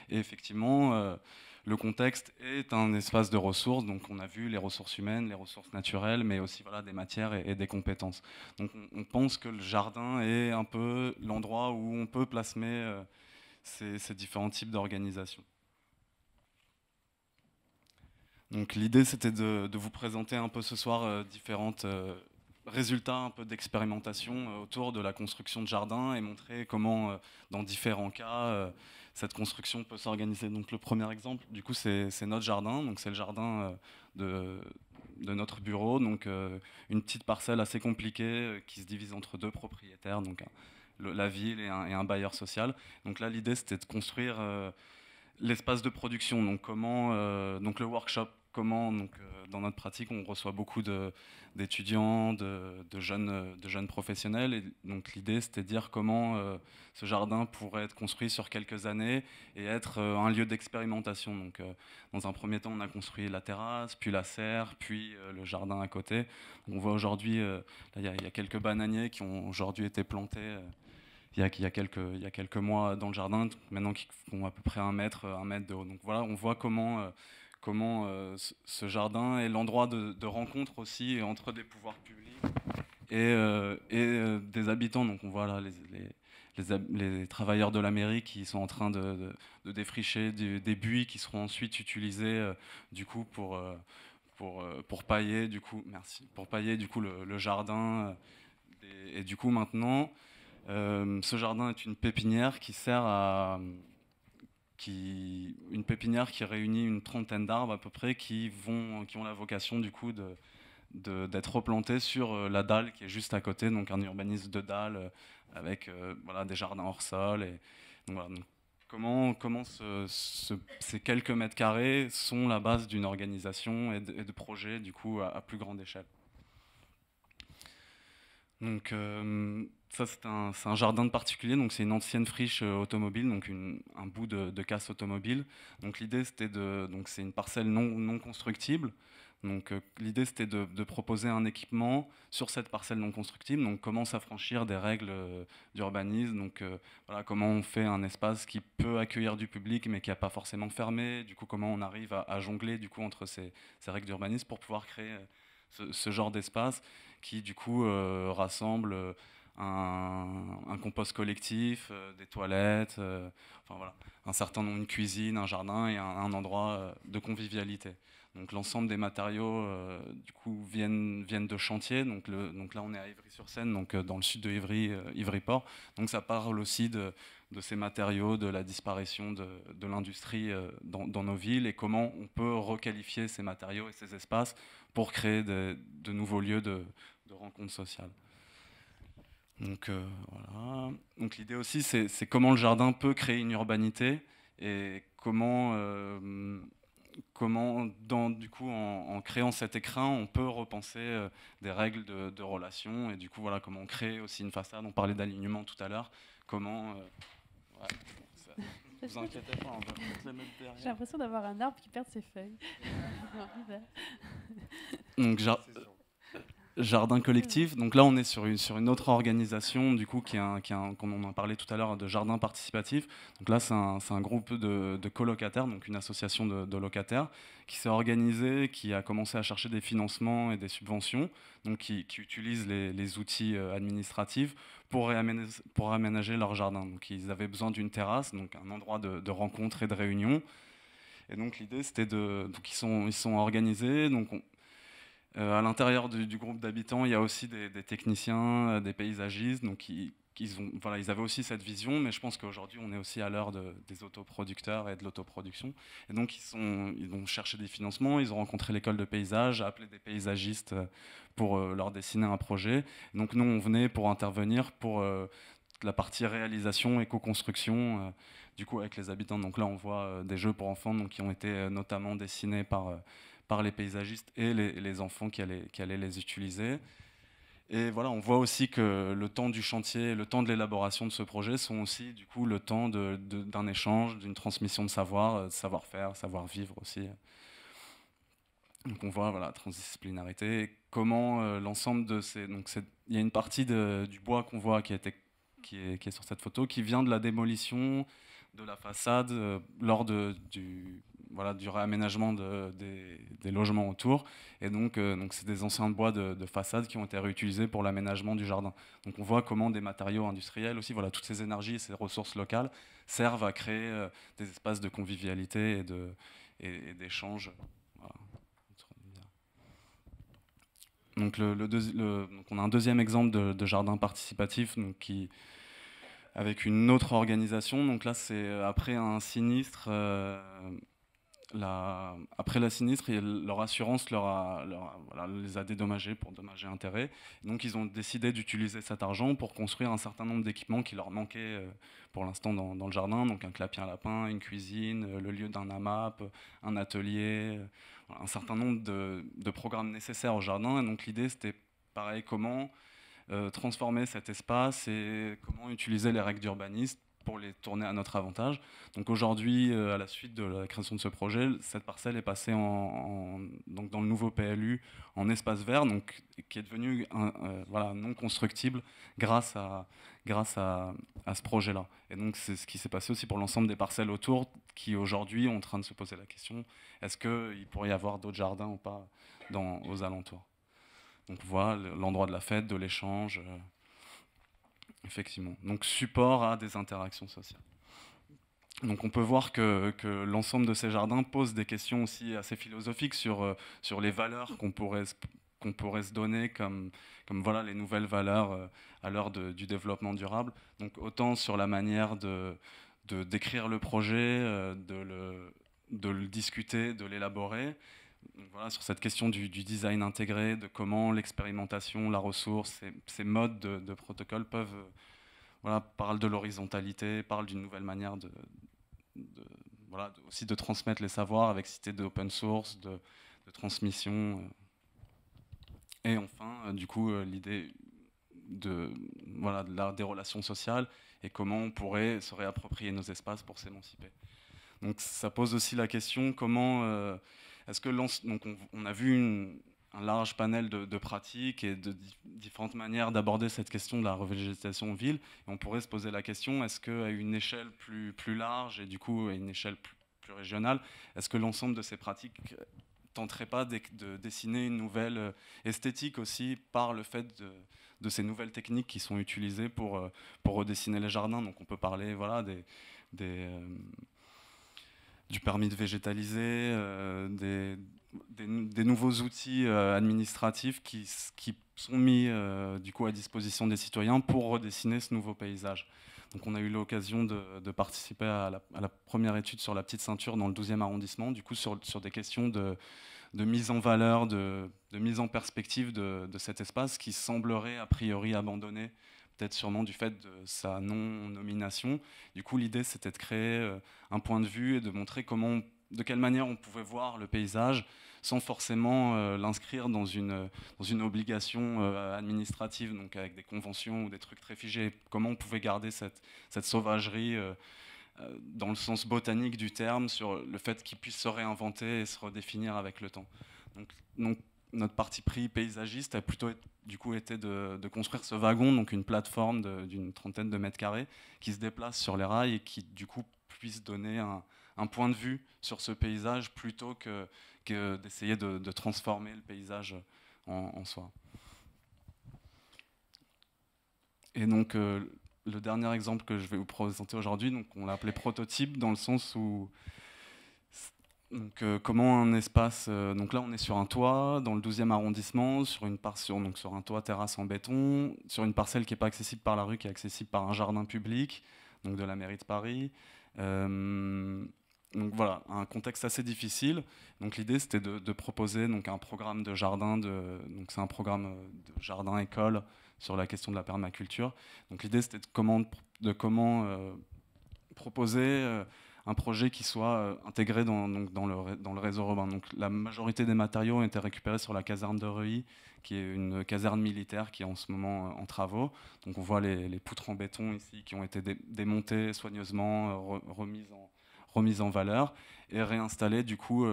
Et effectivement, le contexte est un espace de ressources, donc on a vu les ressources humaines, les ressources naturelles, mais aussi voilà, des matières et des compétences. Donc on pense que le jardin est un peu l'endroit où on peut plasmer ces différents types d'organisations. Donc l'idée, c'était de vous présenter un peu ce soir différents résultats un peu d'expérimentation autour de la construction de jardins et montrer comment, dans différents cas, cette construction peut s'organiser. Donc le premier exemple, du coup, c'est notre jardin. Donc c'est le jardin de notre bureau. Donc une petite parcelle assez compliquée qui se divise entre deux propriétaires, donc la ville et un bailleur social. Donc là, l'idée, c'était de construire l'espace de production, donc comment, donc le workshop, comment, donc dans notre pratique, on reçoit beaucoup d'étudiants, de jeunes professionnels, et donc l'idée, c'était de dire comment ce jardin pourrait être construit sur quelques années et être un lieu d'expérimentation. Donc, dans un premier temps, on a construit la terrasse, puis la serre, puis le jardin à côté. On voit aujourd'hui, il y a quelques bananiers qui ont aujourd'hui été plantés. Il y a quelques mois dans le jardin, maintenant qui font à peu près un mètre de haut. Donc voilà, on voit comment ce jardin est l'endroit de rencontre aussi entre des pouvoirs publics et des habitants. Donc on voit là les travailleurs de la mairie qui sont en train de défricher des buis qui seront ensuite utilisés du coup pour pailler du coup, pour pailler du coup le jardin. Et du coup maintenant, ce jardin est une pépinière qui une pépinière qui réunit une trentaine d'arbres à peu près qui ont la vocation du coup d'être replantés sur la dalle qui est juste à côté, donc un urbanisme de dalle avec voilà, des jardins hors sol. Et donc, voilà, donc, comment ces quelques mètres carrés sont la base d'une organisation et de projets du coup à plus grande échelle. Donc ça c'est un jardin de particulier, donc c'est une ancienne friche automobile, donc un bout de casse automobile. Donc l'idée c'était donc c'est une parcelle non constructible. Donc l'idée c'était de proposer un équipement sur cette parcelle non constructible. Donc comment s'affranchir des règles d'urbanisme. Donc voilà, comment on fait un espace qui peut accueillir du public mais qui n'a pas forcément fermé. Du coup comment on arrive à jongler du coup entre ces règles d'urbanisme pour pouvoir créer ce genre d'espace qui du coup rassemble un compost collectif, des toilettes, enfin voilà, un certain nombre, une cuisine, un jardin et un endroit de convivialité. Donc l'ensemble des matériaux du coup viennent de chantiers. Donc là on est à Ivry-sur-Seine, donc dans le sud de Ivry, Ivry-Port. Donc ça parle aussi de ces matériaux, de la disparition de l'industrie dans nos villes et comment on peut requalifier ces matériaux et ces espaces pour créer de nouveaux lieux de rencontres sociales. Donc voilà. Donc l'idée aussi, c'est comment le jardin peut créer une urbanité et comment du coup, en créant cet écrin, on peut repenser des règles de relation et du coup, voilà, comment on crée aussi une façade. On parlait d'alignement tout à l'heure. Comment ne vous inquiétez pas, on va peut-être les mettre derrière. J'ai l'impression d'avoir un arbre qui perd ses feuilles. Donc, jardin collectif. Donc là, on est sur une autre organisation, du coup, comme on en parlait tout à l'heure, de jardin participatif. Donc là, c'est un groupe de colocataires, donc une association de locataires, qui s'est organisée, qui a commencé à chercher des financements et des subventions, donc qui utilise les outils administratifs pour aménager leur jardin. Donc ils avaient besoin d'une terrasse, donc un endroit de rencontre et de réunion. Et donc l'idée, c'était donc ils sont organisés. Donc à l'intérieur du groupe d'habitants, il y a aussi des techniciens, des paysagistes. Donc ils avaient aussi cette vision, mais je pense qu'aujourd'hui, on est aussi à l'heure des autoproducteurs et de l'autoproduction. Et donc ils ont cherché des financements, ils ont rencontré l'école de paysage, appelé des paysagistes pour leur dessiner un projet. Et donc nous, on venait pour intervenir pour la partie réalisation et co-construction du coup avec les habitants. Donc là, on voit des jeux pour enfants donc, qui ont été notamment dessinés par les paysagistes et les enfants qui allaient les utiliser. Et voilà, on voit aussi que le temps du chantier, le temps de l'élaboration de ce projet sont aussi du coup le temps d'un échange, d'une transmission de savoir-faire, savoir-vivre aussi. Donc on voit voilà, transdisciplinarité, comment l'ensemble de ces... Donc il y a une partie du bois qu'on voit qui est sur cette photo, qui vient de la démolition de la façade lors du réaménagement des logements autour. Et donc c'est des anciens bois de façade qui ont été réutilisés pour l'aménagement du jardin. Donc on voit comment des matériaux industriels aussi, voilà, toutes ces énergies, ces ressources locales servent à créer des espaces de convivialité et d'échange. Voilà. Donc, donc on a un deuxième exemple de jardin participatif donc avec une autre organisation. Donc là, c'est après un sinistre. Après la sinistre, leur assurance les a dédommagés pour dommages et intérêts. Donc ils ont décidé d'utiliser cet argent pour construire un certain nombre d'équipements qui leur manquaient pour l'instant dans le jardin. Donc un clapier à lapin, une cuisine, le lieu d'un AMAP, un atelier, un certain nombre de programmes nécessaires au jardin. Et donc l'idée, c'était pareil, comment transformer cet espace et comment utiliser les règles d'urbanisme pour les tourner à notre avantage. Donc aujourd'hui, à la suite de la création de ce projet, cette parcelle est passée donc dans le nouveau PLU en espace vert, donc, qui est devenu non constructible grâce à ce projet-là. Et donc c'est ce qui s'est passé aussi pour l'ensemble des parcelles autour qui aujourd'hui sont en train de se poser la question, est-ce qu'il pourrait y avoir d'autres jardins ou pas aux alentours. Donc on voit l'endroit de la fête, de l'échange, effectivement. Donc support à des interactions sociales. Donc on peut voir que l'ensemble de ces jardins pose des questions aussi assez philosophiques sur les valeurs qu'on pourrait se donner comme voilà, les nouvelles valeurs à l'heure du développement durable. Donc autant sur la manière de décrire le projet, de le discuter, de l'élaborer. Voilà, sur cette question du design intégré, de comment l'expérimentation, la ressource, ces modes de protocole peuvent parlent de l'horizontalité, parlent d'une nouvelle manière aussi de transmettre les savoirs avec cité d'open source, de transmission. Et enfin, du coup, l'idée des relations sociales et comment on pourrait se réapproprier nos espaces pour s'émanciper. Donc ça pose aussi la question comment... Est-ce que donc on a vu un large panel de pratiques et de différentes manières d'aborder cette question de la revégétation en ville. Et on pourrait se poser la question, est-ce qu'à une échelle plus large et du coup à une échelle plus régionale, est-ce que l'ensemble de ces pratiques tenterait pas de dessiner une nouvelle esthétique aussi par le fait de ces nouvelles techniques qui sont utilisées pour redessiner les jardins. Donc on peut parler du permis de végétaliser, des nouveaux outils administratifs qui sont mis du coup à disposition des citoyens pour redessiner ce nouveau paysage. Donc on a eu l'occasion de participer à la première étude sur la petite ceinture dans le 12e arrondissement, du coup sur des questions de mise en valeur, de mise en perspective de cet espace qui semblerait a priori abandonné, peut-être sûrement du fait de sa non-nomination. Du coup, l'idée, c'était de créer un point de vue et de montrer de quelle manière on pouvait voir le paysage sans forcément l'inscrire dans une obligation administrative, donc avec des conventions ou des trucs très figés. Comment on pouvait garder cette sauvagerie dans le sens botanique du terme, sur le fait qu'il puisse se réinventer et se redéfinir avec le temps. Donc notre parti pris paysagiste a plutôt du coup été de construire ce wagon, donc une plateforme d'une trentaine de mètres carrés qui se déplace sur les rails et qui du coup puisse donner un point de vue sur ce paysage plutôt que d'essayer de transformer le paysage en soi. Et donc le dernier exemple que je vais vous présenter aujourd'hui, donc on l'a appelé prototype dans le sens où comment un espace... donc là, on est sur un toit, dans le 12e arrondissement, sur un toit terrasse en béton, sur une parcelle qui n'est pas accessible par la rue, qui est accessible par un jardin public, donc de la mairie de Paris. Donc voilà, un contexte assez difficile. Donc l'idée, c'était de proposer donc, un programme de jardin, donc c'est un programme de jardin-école sur la question de la permaculture. Donc l'idée, c'était de comment proposer... un projet qui soit intégré dans le réseau urbain. Donc, la majorité des matériaux ont été récupérés sur la caserne de Reuilly, qui est une caserne militaire qui est en ce moment en travaux. Donc on voit les poutres en béton ici qui ont été démontées soigneusement, remises en valeur et réinstallées du coup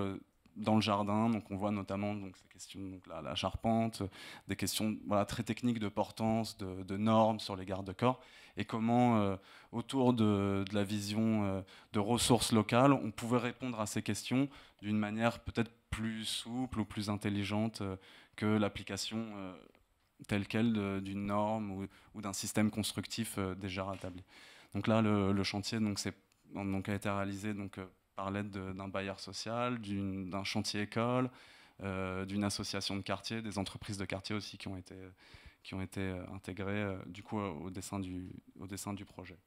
dans le jardin. Donc on voit notamment donc, ces questions, donc, la charpente, des questions voilà, très techniques de portance, de normes sur les garde-corps, et comment, autour de la vision de ressources locales, on pouvait répondre à ces questions d'une manière peut-être plus souple ou plus intelligente que l'application telle quelle d'une norme ou d'un système constructif déjà rétabli. Donc là, le chantier donc, a été réalisé donc, par l'aide d'un bailleur social, d'un chantier école, d'une association de quartier, des entreprises de quartier aussi qui ont été intégrées du coup, au dessin du projet.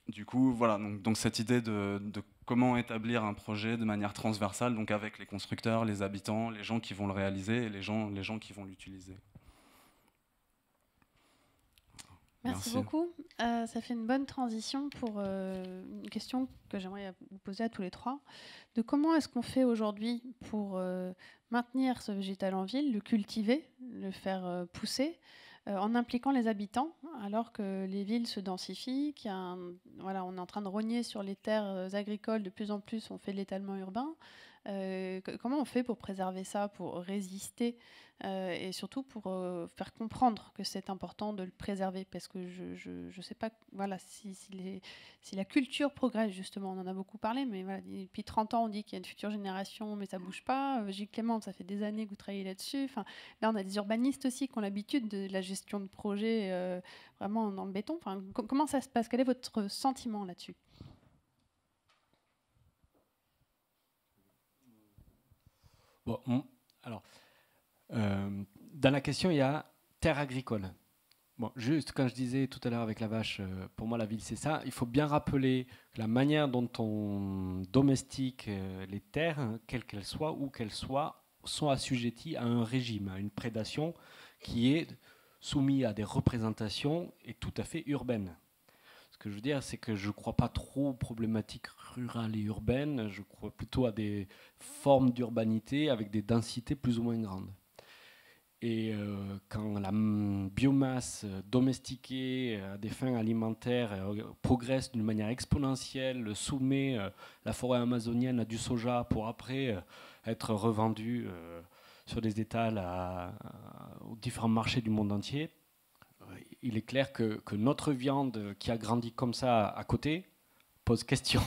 Du coup, voilà, donc cette idée de comment établir un projet de manière transversale, donc avec les constructeurs, les habitants, les gens qui vont le réaliser et les gens qui vont l'utiliser. Merci beaucoup. Ça fait une bonne transition pour une question que j'aimerais vous poser à tous les trois. De comment est-ce qu'on fait aujourd'hui pour maintenir ce végétal en ville, le cultiver, le faire pousser, en impliquant les habitants, alors que les villes se densifient, voilà, on est en train de rogner sur les terres agricoles, de plus en plus on fait de l'étalement urbain. Comment on fait pour préserver ça, pour résister et surtout pour faire comprendre que c'est important de le préserver, parce que je sais pas voilà, si la culture progresse, justement, on en a beaucoup parlé, mais voilà, depuis 30 ans on dit qu'il y a une future génération, mais ça bouge pas. Gilles Clément, ça fait des années que vous travaillez là-dessus. Enfin, là on a des urbanistes aussi qui ont l'habitude de la gestion de projets vraiment dans le béton. Enfin, comment ça se passe? Quel est votre sentiment là-dessus? Bon, alors, dans la question, il y a terre agricole. Bon, juste quand je disais tout à l'heure avec la vache, pour moi la ville c'est ça, il faut bien rappeler que la manière dont on domestique les terres, hein, quelles qu'elles soient, où qu'elles soient, sont assujetties à un régime, à une prédation qui est soumise à des représentations et tout à fait urbaines. Ce que je veux dire, c'est que je ne crois pas trop aux problématiques rurales et urbaines, je crois plutôt à des formes d'urbanité avec des densités plus ou moins grandes. Et quand la biomasse domestiquée à des fins alimentaires progresse d'une manière exponentielle, soumet la forêt amazonienne à du soja pour après être revendue sur des étals aux différents marchés du monde entier, il est clair que notre viande qui a grandi comme ça à côté pose question.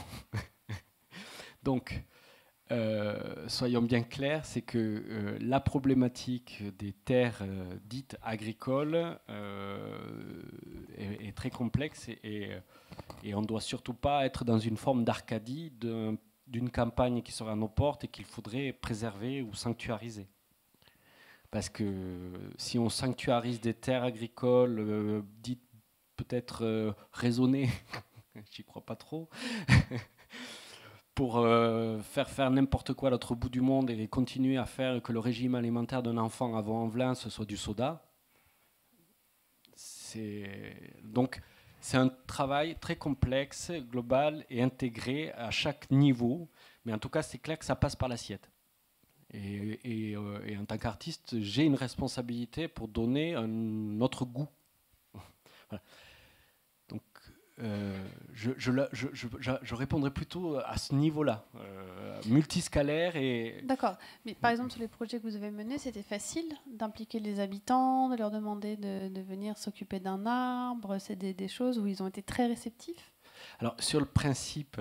Donc, soyons bien clairs, c'est que la problématique des terres dites agricoles est très complexe et on ne doit surtout pas être dans une forme d'Arcadie d'une campagne qui serait à nos portes et qu'il faudrait préserver ou sanctuariser. Parce que si on sanctuarise des terres agricoles dites peut-être raisonnées, j'y crois pas trop, pour faire n'importe quoi à l'autre bout du monde et continuer à faire que le régime alimentaire d'un enfant à Vaux-en-Velin ce soit du soda. Donc c'est un travail très complexe, global et intégré à chaque niveau. Mais en tout cas, c'est clair que ça passe par l'assiette. Et en tant qu'artiste, j'ai une responsabilité pour donner un autre goût. Voilà. Donc, je répondrai plutôt à ce niveau-là, multiscalaire. D'accord. Mais par exemple, sur les projets que vous avez menés, c'était facile d'impliquer les habitants, de leur demander de venir s'occuper d'un arbre. C'est des choses où ils ont été très réceptifs? Alors, sur le principe,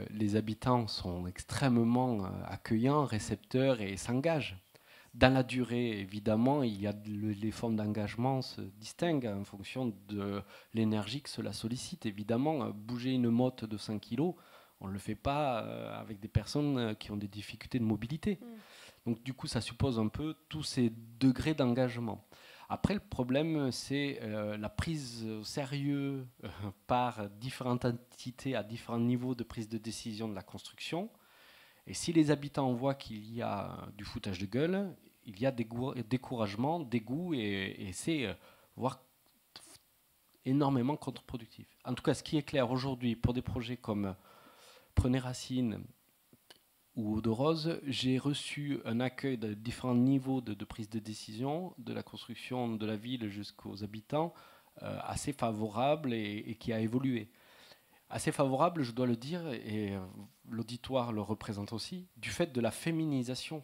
les habitants sont extrêmement accueillants, récepteurs et s'engagent. Dans la durée, évidemment, les formes d'engagement se distinguent en fonction de l'énergie que cela sollicite. Évidemment, bouger une motte de 5 kg, on ne le fait pas avec des personnes qui ont des difficultés de mobilité. Donc, du coup, ça suppose un peu tous ces degrés d'engagement. Après, le problème, c'est la prise au sérieux par différentes entités à différents niveaux de prise de décision de la construction. Et si les habitants voient qu'il y a du foutage de gueule, il y a découragement, dégoût, et c'est voire énormément contre-productif. En tout cas, ce qui est clair aujourd'hui pour des projets comme Prenez Racine ou Eau de Rose, j'ai reçu un accueil de différents niveaux de prise de décision, de la construction de la ville jusqu'aux habitants, assez favorable et qui a évolué. assez favorable, je dois le dire, et l'auditoire le représente aussi, du fait de la féminisation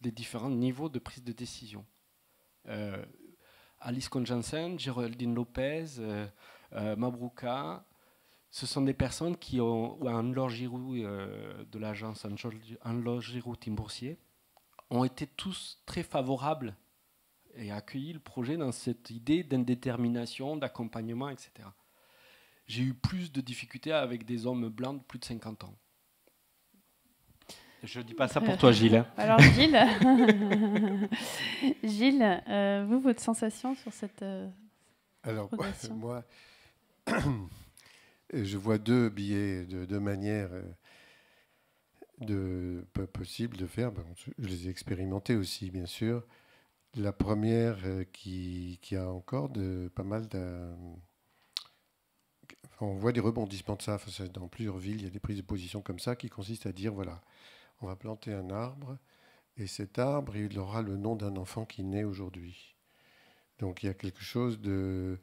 des différents niveaux de prise de décision. Alice Cohn-Jansen, Géraldine Lopez, Mabrouka, ce sont des personnes qui ont, ou Anne-Laure Giroux de l'agence Anne-Laure Giroux-Timbourcier, ont été tous très favorables et accueilli le projet dans cette idée d'indétermination, d'accompagnement, etc. J'ai eu plus de difficultés avec des hommes blancs de plus de 50 ans. Je ne dis pas ça pour toi, Gilles. Alors, Gilles, Gilles, vous, votre sensation sur cette progression? Moi, je vois deux billets, deux manières possibles de faire. Je les ai expérimentés aussi, bien sûr. La première qui a encore pas mal de... On voit des rebondissements de ça. Dans plusieurs villes, il y a des prises de position comme ça qui consistent à dire, voilà, on va planter un arbre, et cet arbre, il aura le nom d'un enfant qui naît aujourd'hui. Donc il y a quelque chose une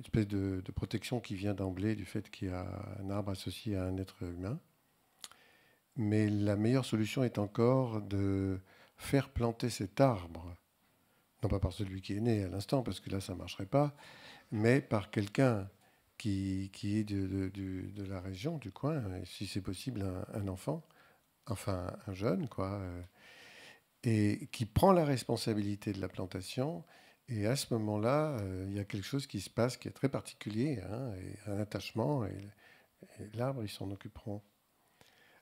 espèce de protection qui vient d'emblée du fait qu'il y a un arbre associé à un être humain. Mais la meilleure solution est encore de faire planter cet arbre, non pas par celui qui est né à l'instant, parce que là, ça ne marcherait pas, mais par quelqu'un qui est de la région, du coin, et si c'est possible, un enfant, enfin un jeune, quoi, et qui prend la responsabilité de la plantation. Et à ce moment-là, il y a quelque chose qui se passe qui est très particulier, et un attachement, et l'arbre, ils s'en occuperont.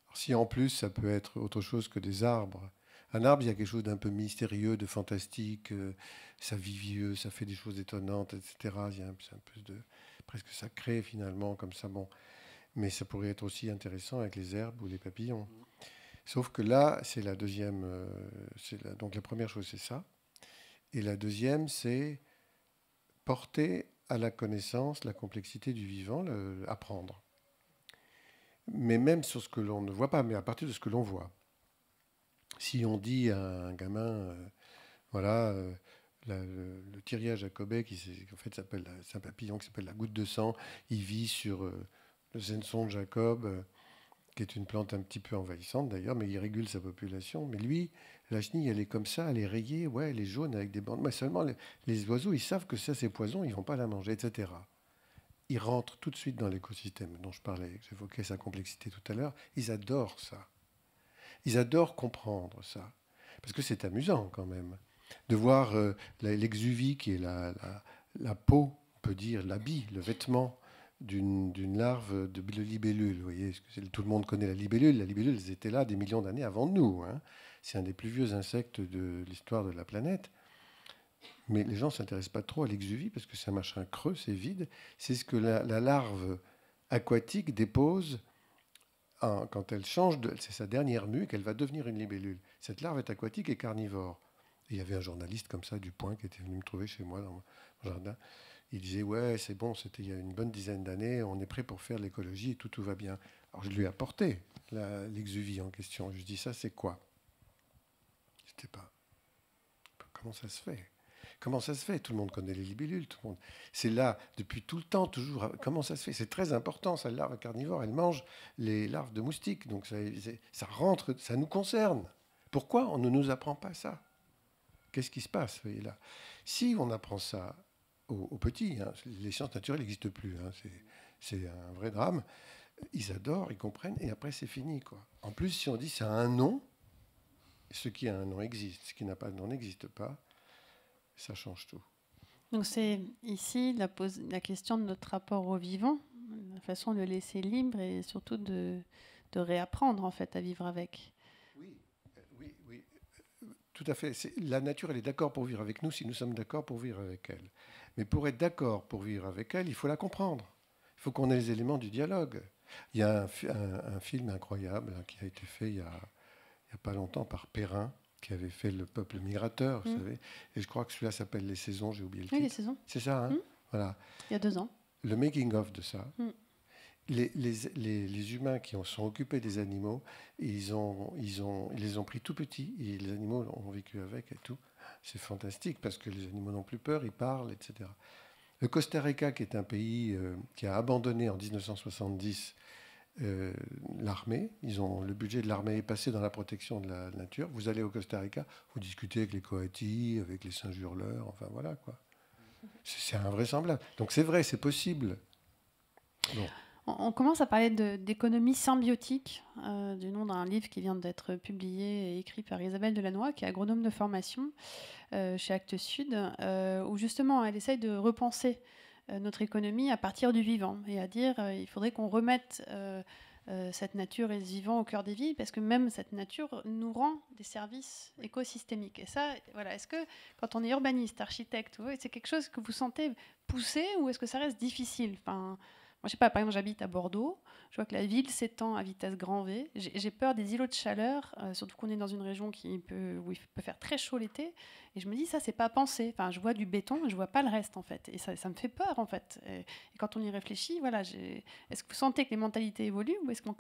Alors, si en plus, ça peut être autre chose que des arbres. Un arbre, il y a quelque chose d'un peu mystérieux, de fantastique, ça vit vieux, ça fait des choses étonnantes, etc. Il y a un peu de presque sacré, finalement, comme ça. Bon. Mais ça pourrait être aussi intéressant avec les herbes ou les papillons. Sauf que là, c'est la deuxième... donc la première chose, c'est ça. Et la deuxième, c'est porter à la connaissance la complexité du vivant, apprendre. Mais même sur ce que l'on ne voit pas, mais à partir de ce que l'on voit. Si on dit à un gamin, voilà, le thyrien jacobais, qui en fait c'est un papillon qui s'appelle la goutte de sang, il vit sur le Zenson de Jacob, qui est une plante un petit peu envahissante d'ailleurs, mais il régule sa population. Mais lui, la chenille, elle est comme ça, elle est rayée, ouais, elle est jaune avec des bandes. Mais seulement les oiseaux, ils savent que ça c'est poison, ils ne vont pas la manger, etc. Ils rentrent tout de suite dans l'écosystème dont je parlais, j'évoquais sa complexité tout à l'heure. Ils adorent ça. Ils adorent comprendre ça. Parce que c'est amusant quand même de voir l'exuvie qui est la peau, on peut dire, l'habit, le vêtement d'une larve de libellule. Vous voyez, tout le monde connaît la libellule. La libellule, elles étaient là des millions d'années avant nous. C'est un des plus vieux insectes de l'histoire de la planète. Mais les gens ne s'intéressent pas trop à l'exuvie parce que c'est un machin creux, c'est vide. C'est ce que la larve aquatique dépose quand elle change, c'est sa dernière mue, qu'elle va devenir une libellule. Cette larve est aquatique et carnivore. Et il y avait un journaliste comme ça, du Point, qui était venu me trouver chez moi dans mon jardin. Il disait, ouais, c'est bon, c'était il y a une bonne dizaine d'années, on est prêt pour faire l'écologie et tout va bien. Alors je lui ai apporté l'exuvie en question. Je lui ai dit, ça c'est quoi? Je ne sais pas. Comment ça se fait? Comment ça se fait? Tout le monde connaît les libellules. Tout le monde. C'est là depuis tout le temps, toujours. Comment ça se fait? C'est très important, ça, la larve carnivore. Elle mange les larves de moustiques. Donc ça rentre, ça nous concerne. Pourquoi on ne nous apprend pas ça? Qu'est-ce qui se passe? Vous voyez, là. Si on apprend ça aux petits, les sciences naturelles n'existent plus. C'est un vrai drame. Ils adorent, ils comprennent, et après c'est fini, quoi. En plus, si on dit ça a un nom, ce qui a un nom existe, ce qui n'a pas de nom n'existe pas, ça change tout. Donc c'est ici la question de notre rapport au vivant, la façon de le laisser libre et surtout de réapprendre en fait à vivre avec. Oui, tout à fait. La nature, elle est d'accord pour vivre avec nous si nous sommes d'accord pour vivre avec elle. Mais pour être d'accord pour vivre avec elle, il faut la comprendre. Il faut qu'on ait les éléments du dialogue. Il y a un film incroyable qui a été fait il y a pas longtemps par Perrin, qui avait fait Le Peuple migrateur, vous savez. Et je crois que celui-là s'appelle Les Saisons, j'ai oublié le titre. Oui, Les Saisons. C'est ça, hein. Voilà. Il y a 2 ans. Le making-of de ça. Les humains qui sont occupés des animaux, ils les ont pris tout petits, et les animaux ont vécu avec et tout. C'est fantastique, parce que les animaux n'ont plus peur, ils parlent, etc. Le Costa Rica, qui est un pays qui a abandonné en 1970 l'armée, le budget de l'armée est passé dans la protection de la nature. Vous allez au Costa Rica, vous discutez avec les Coatis, avec les singes hurleurs, enfin voilà quoi. C'est invraisemblable. Donc c'est vrai, c'est possible. Bon. On commence à parler d'économie symbiotique, du nom d'un livre qui vient d'être publié et écrit par Isabelle Delannoy, qui est agronome de formation chez Actes Sud, où justement elle essaye de repenser notre économie à partir du vivant et à dire il faudrait qu'on remette cette nature et ce vivant au cœur des villes, parce que même cette nature nous rend des services écosystémiques. Et ça, voilà, est-ce que quand on est urbaniste, architecte, c'est quelque chose que vous sentez poussé, ou est-ce que ça reste difficile? Moi, je sais pas, par exemple, j'habite à Bordeaux, je vois que la ville s'étend à vitesse grand V. J'ai peur des îlots de chaleur, surtout qu'on est dans une région où il peut faire très chaud l'été. Et je me dis, ça, c'est pas pensé. Enfin, je vois du béton, je vois pas le reste, en fait. Et ça me fait peur, en fait. Et quand on y réfléchit, voilà, est-ce que vous sentez que les mentalités évoluent, ou est-ce qu'on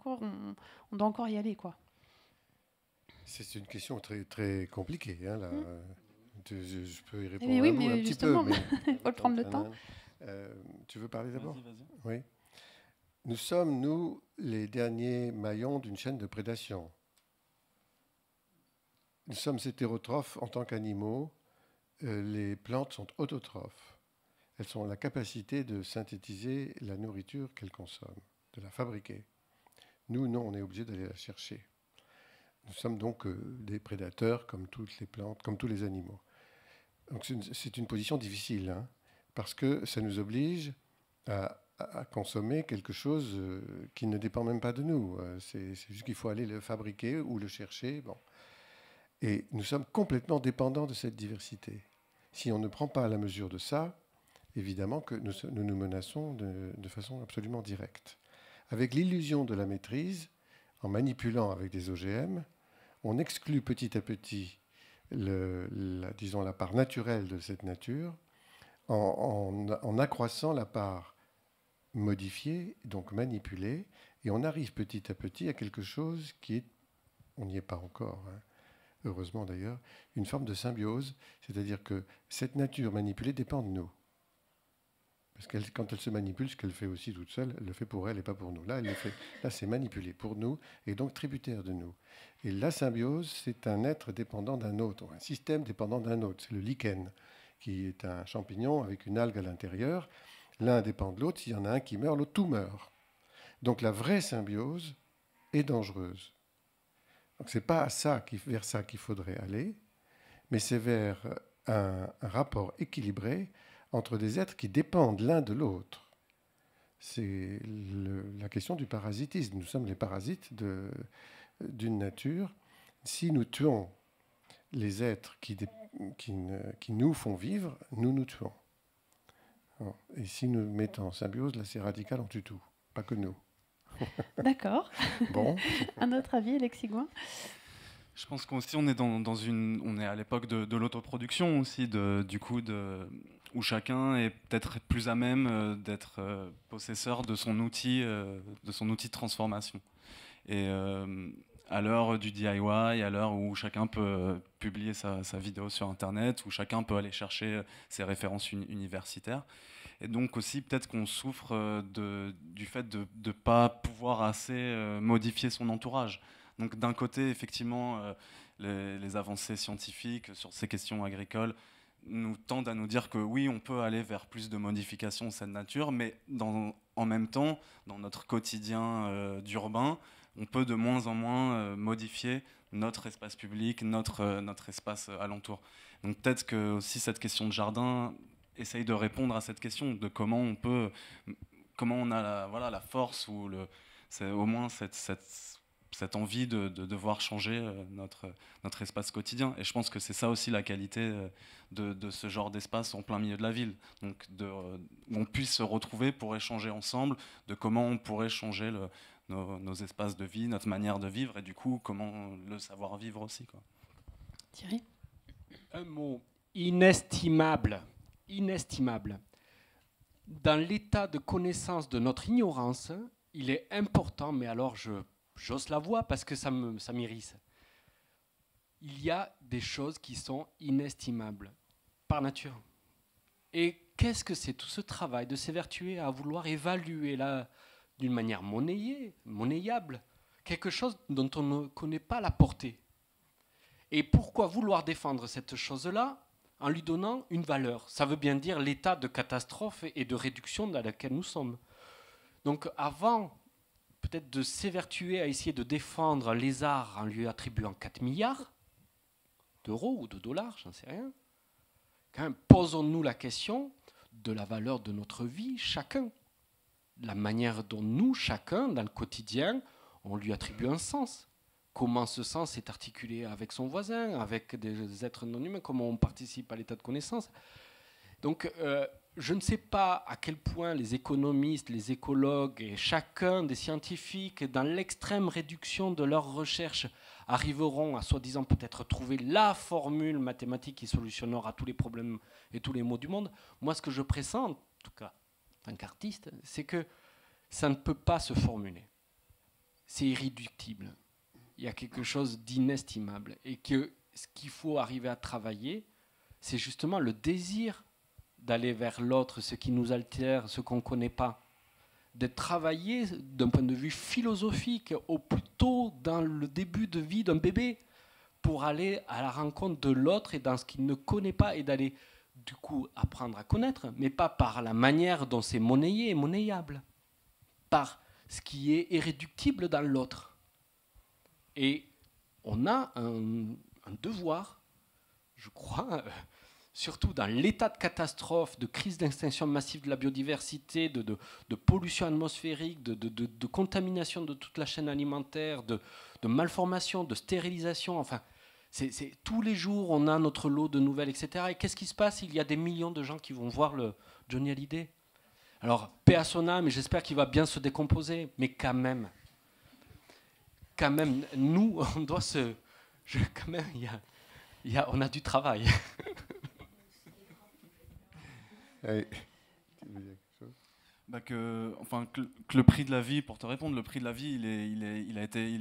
doit encore y aller, quoi? C'est une question très, très compliquée, hein, là. Je peux y répondre oui, un petit justement, peu. Il faut prendre le temps. Tu veux parler d'abord? Vas-y. Oui. Nous sommes, nous, les derniers maillons d'une chaîne de prédation. Nous sommes hétérotrophes en tant qu'animaux. Les plantes sont autotrophes. Elles ont la capacité de synthétiser la nourriture qu'elles consomment, de la fabriquer. Nous, non, on est obligé d'aller la chercher. Nous sommes donc des prédateurs comme toutes les plantes, comme tous les animaux. Donc c'est une position difficile, hein, parce que ça nous oblige à consommer quelque chose qui ne dépend même pas de nous. C'est juste qu'il faut aller le fabriquer ou le chercher. Bon. Et nous sommes complètement dépendants de cette diversité. Si on ne prend pas la mesure de ça, évidemment que nous menaçons de façon absolument directe. Avec l'illusion de la maîtrise, en manipulant avec des OGM, on exclut petit à petit la part naturelle de cette nature en accroissant la part modifiée, donc manipulée, et on arrive petit à petit à quelque chose qui est, on n'y est pas encore, hein, heureusement d'ailleurs, une forme de symbiose, c'est-à-dire que cette nature manipulée dépend de nous. Parce que quand elle se manipule, ce qu'elle fait aussi toute seule, elle le fait pour elle et pas pour nous. Là, c'est manipulé pour nous et donc tributaire de nous. Et la symbiose, c'est un être dépendant d'un autre, un système dépendant d'un autre. C'est le lichen, qui est un champignon avec une algue à l'intérieur. L'un dépend de l'autre. S'il y en a un qui meurt, l'autre tout meurt. Donc la vraie symbiose est dangereuse. Donc c'est pas vers ça qu'il faudrait aller, mais c'est vers un rapport équilibré entre des êtres qui dépendent l'un de l'autre. C'est la question du parasitisme. Nous sommes les parasites d'une nature. Si nous tuons les êtres qui nous font vivre, nous nous tuons. Et si nous mettons en symbiose, là c'est radical, on tue tout, pas que nous. D'accord. Bon. Un autre avis, Alexis Gouin? Je pense qu'aussi on est on est à l'époque de l'autoproduction aussi, où chacun est peut-être plus à même d'être possesseur de son outil de transformation. Et à l'heure du DIY, à l'heure où chacun peut publier sa vidéo sur Internet, où chacun peut aller chercher ses références universitaires. Et donc aussi, peut-être qu'on souffre du fait de ne pas pouvoir assez modifier son entourage. Donc d'un côté, effectivement, les avancées scientifiques sur ces questions agricoles nous tendent à nous dire que oui, on peut aller vers plus de modification de cette nature, mais en même temps, dans notre quotidien d'urbain, on peut de moins en moins modifier notre espace public, notre espace alentour. Donc peut-être que aussi cette question de jardin essaye de répondre à cette question de comment on a la force ou c'est au moins cette envie de devoir changer notre espace quotidien. Et je pense que c'est ça aussi la qualité de ce genre d'espace en plein milieu de la ville. Donc où on puisse se retrouver pour échanger ensemble de comment on pourrait changer nos espaces de vie, notre manière de vivre, et du coup, comment le savoir-vivre aussi, quoi. Thierry? Un mot: inestimable. Inestimable. Dans l'état de connaissance de notre ignorance, il est important, mais alors j'ose la voix parce que ça m'irrisse. Il y a des choses qui sont inestimables, par nature. Et qu'est-ce que c'est tout ce travail de s'évertuer à vouloir évaluer là, d'une manière monnayable, quelque chose dont on ne connaît pas la portée? Et pourquoi vouloir défendre cette chose-là en lui donnant une valeur? Ça veut bien dire l'état de catastrophe et de réduction dans lequel nous sommes. Donc avant peut-être de s'évertuer à essayer de défendre un lézard en lui attribuant 4 milliards d'euros ou de dollars, j'en sais rien, quand même, posons-nous la question de la valeur de notre vie, chacun. La manière dont nous, chacun, dans le quotidien, on lui attribue un sens. Comment ce sens est articulé avec son voisin, avec des êtres non humains, comment on participe à l'état de connaissance. Donc, je ne sais pas à quel point les économistes, les écologues et chacun des scientifiques, dans l'extrême réduction de leurs recherches, arriveront à soi-disant peut-être trouver la formule mathématique qui solutionnera tous les problèmes et tous les maux du monde. Moi, ce que je pressens, en tout cas en tant qu'artiste, c'est que ça ne peut pas se formuler. C'est irréductible. Il y a quelque chose d'inestimable. Et que ce qu'il faut arriver à travailler, c'est justement le désir d'aller vers l'autre, ce qui nous altère, ce qu'on ne connaît pas. De travailler d'un point de vue philosophique, au plus tôt dans le début de vie d'un bébé, pour aller à la rencontre de l'autre et dans ce qu'il ne connaît pas, et d'aller du coup apprendre à connaître, mais pas par la manière dont c'est monnayé et monnayable, par ce qui est irréductible dans l'autre. Et on a un devoir, je crois, surtout dans l'état de catastrophe, de crise d'extinction massive de la biodiversité, de pollution atmosphérique, de contamination de toute la chaîne alimentaire, de malformation, de stérilisation, enfin, tous les jours, on a notre lot de nouvelles, etc. Et qu'est-ce qui se passe? Il y a des millions de gens qui vont voir le Johnny Hallyday. Alors, paix à son âme, et j'espère qu'il va bien se décomposer, mais quand même, nous, on doit se... quand même, on a du travail. Allez. Que le prix de la vie, pour te répondre, le prix de la vie,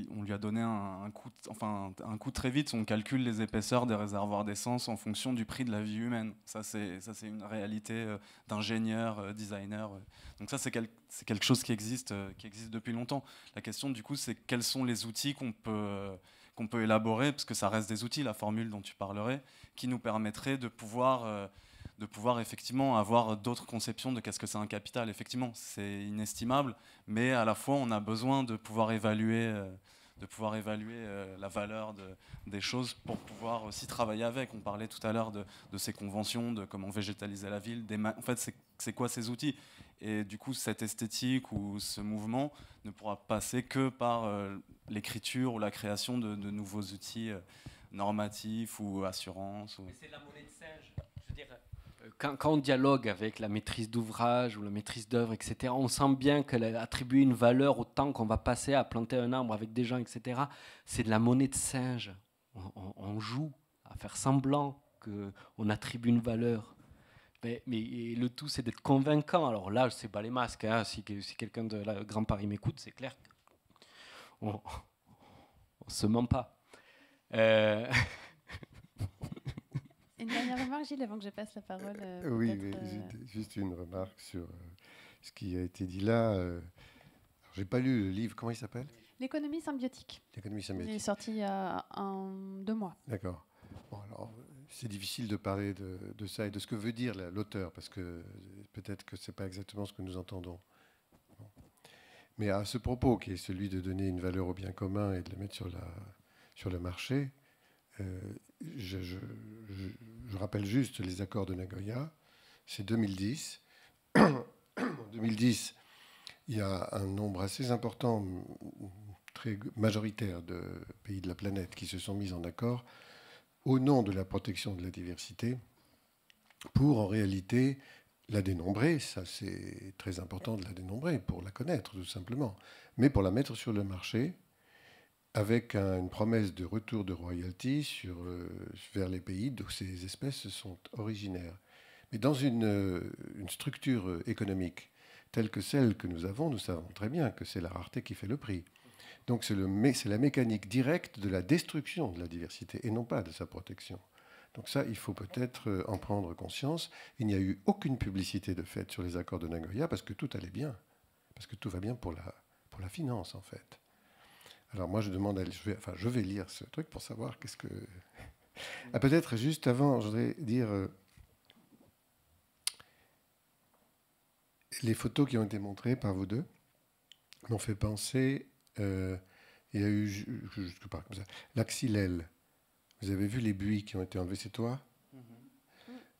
on lui a donné un coût très vite. On calcule les épaisseurs des réservoirs d'essence en fonction du prix de la vie humaine. Ça, c'est une réalité d'ingénieur, designer. Donc ça, c'est quelque chose qui existe depuis longtemps. La question, du coup, c'est quels sont les outils qu'on peut élaborer, parce que ça reste des outils, la formule dont tu parlerais, qui nous permettraient de pouvoir effectivement avoir d'autres conceptions de qu'est-ce que c'est un capital. Effectivement, c'est inestimable, mais à la fois, on a besoin de pouvoir évaluer la valeur des choses pour pouvoir aussi travailler avec. On parlait tout à l'heure de ces conventions, de comment végétaliser la ville. En fait, c'est quoi ces outils? Et du coup, cette esthétique ou ce mouvement ne pourra passer que par l'écriture ou la création de nouveaux outils normatifs ou assurances. Mais c'est la monnaie de singe. Je veux dire, quand on dialogue avec la maîtrise d'ouvrage ou la maîtrise d'œuvre, etc., on sent bien qu'attribuer une valeur au temps qu'on va passer à planter un arbre avec des gens, etc., c'est de la monnaie de singe. On joue à faire semblant qu'on attribue une valeur. Mais le tout, c'est d'être convaincant. Alors là, c'est pas les masques. Hein. Si quelqu'un de la Grand Paris m'écoute, c'est clair qu'on ne se ment pas. Une dernière remarque, Gilles, avant que je passe la parole. Oui, mais juste une remarque sur ce qui a été dit là. Je n'ai pas lu le livre, comment il s'appelle? L'économie symbiotique. L'économie symbiotique. Il est sorti il y a 2 mois. D'accord. Bon, alors, c'est difficile de parler de ça et de ce que veut dire l'auteur, parce que peut-être que ce n'est pas exactement ce que nous entendons. Bon. Mais à ce propos, qui est celui de donner une valeur au bien commun et de la mettre sur le marché, je rappelle juste les accords de Nagoya, c'est 2010. En 2010, il y a un nombre assez important, très majoritaire de pays de la planète qui se sont mis en accord au nom de la protection de la diversité pour, en réalité, la dénombrer. Ça, c'est très important de la dénombrer, pour la connaître, tout simplement, mais pour la mettre sur le marché avec une promesse de retour de royalties vers les pays d'où ces espèces sont originaires. Mais dans une structure économique telle que celle que nous avons, nous savons très bien que c'est la rareté qui fait le prix. Donc c'est la mécanique directe de la destruction de la diversité et non pas de sa protection. Donc ça, il faut peut-être en prendre conscience. Il n'y a eu aucune publicité de fait sur les accords de Nagoya parce que tout allait bien, parce que tout va bien pour la finance en fait. Alors moi, je vais lire ce truc pour savoir qu'est-ce que... Ah, peut-être juste avant, je voudrais dire... les photos qui ont été montrées par vous deux m'ont fait penser... il y a eu, je parle comme ça, l'axillelle. Vous avez vu les buis qui ont été enlevés, c'est toi?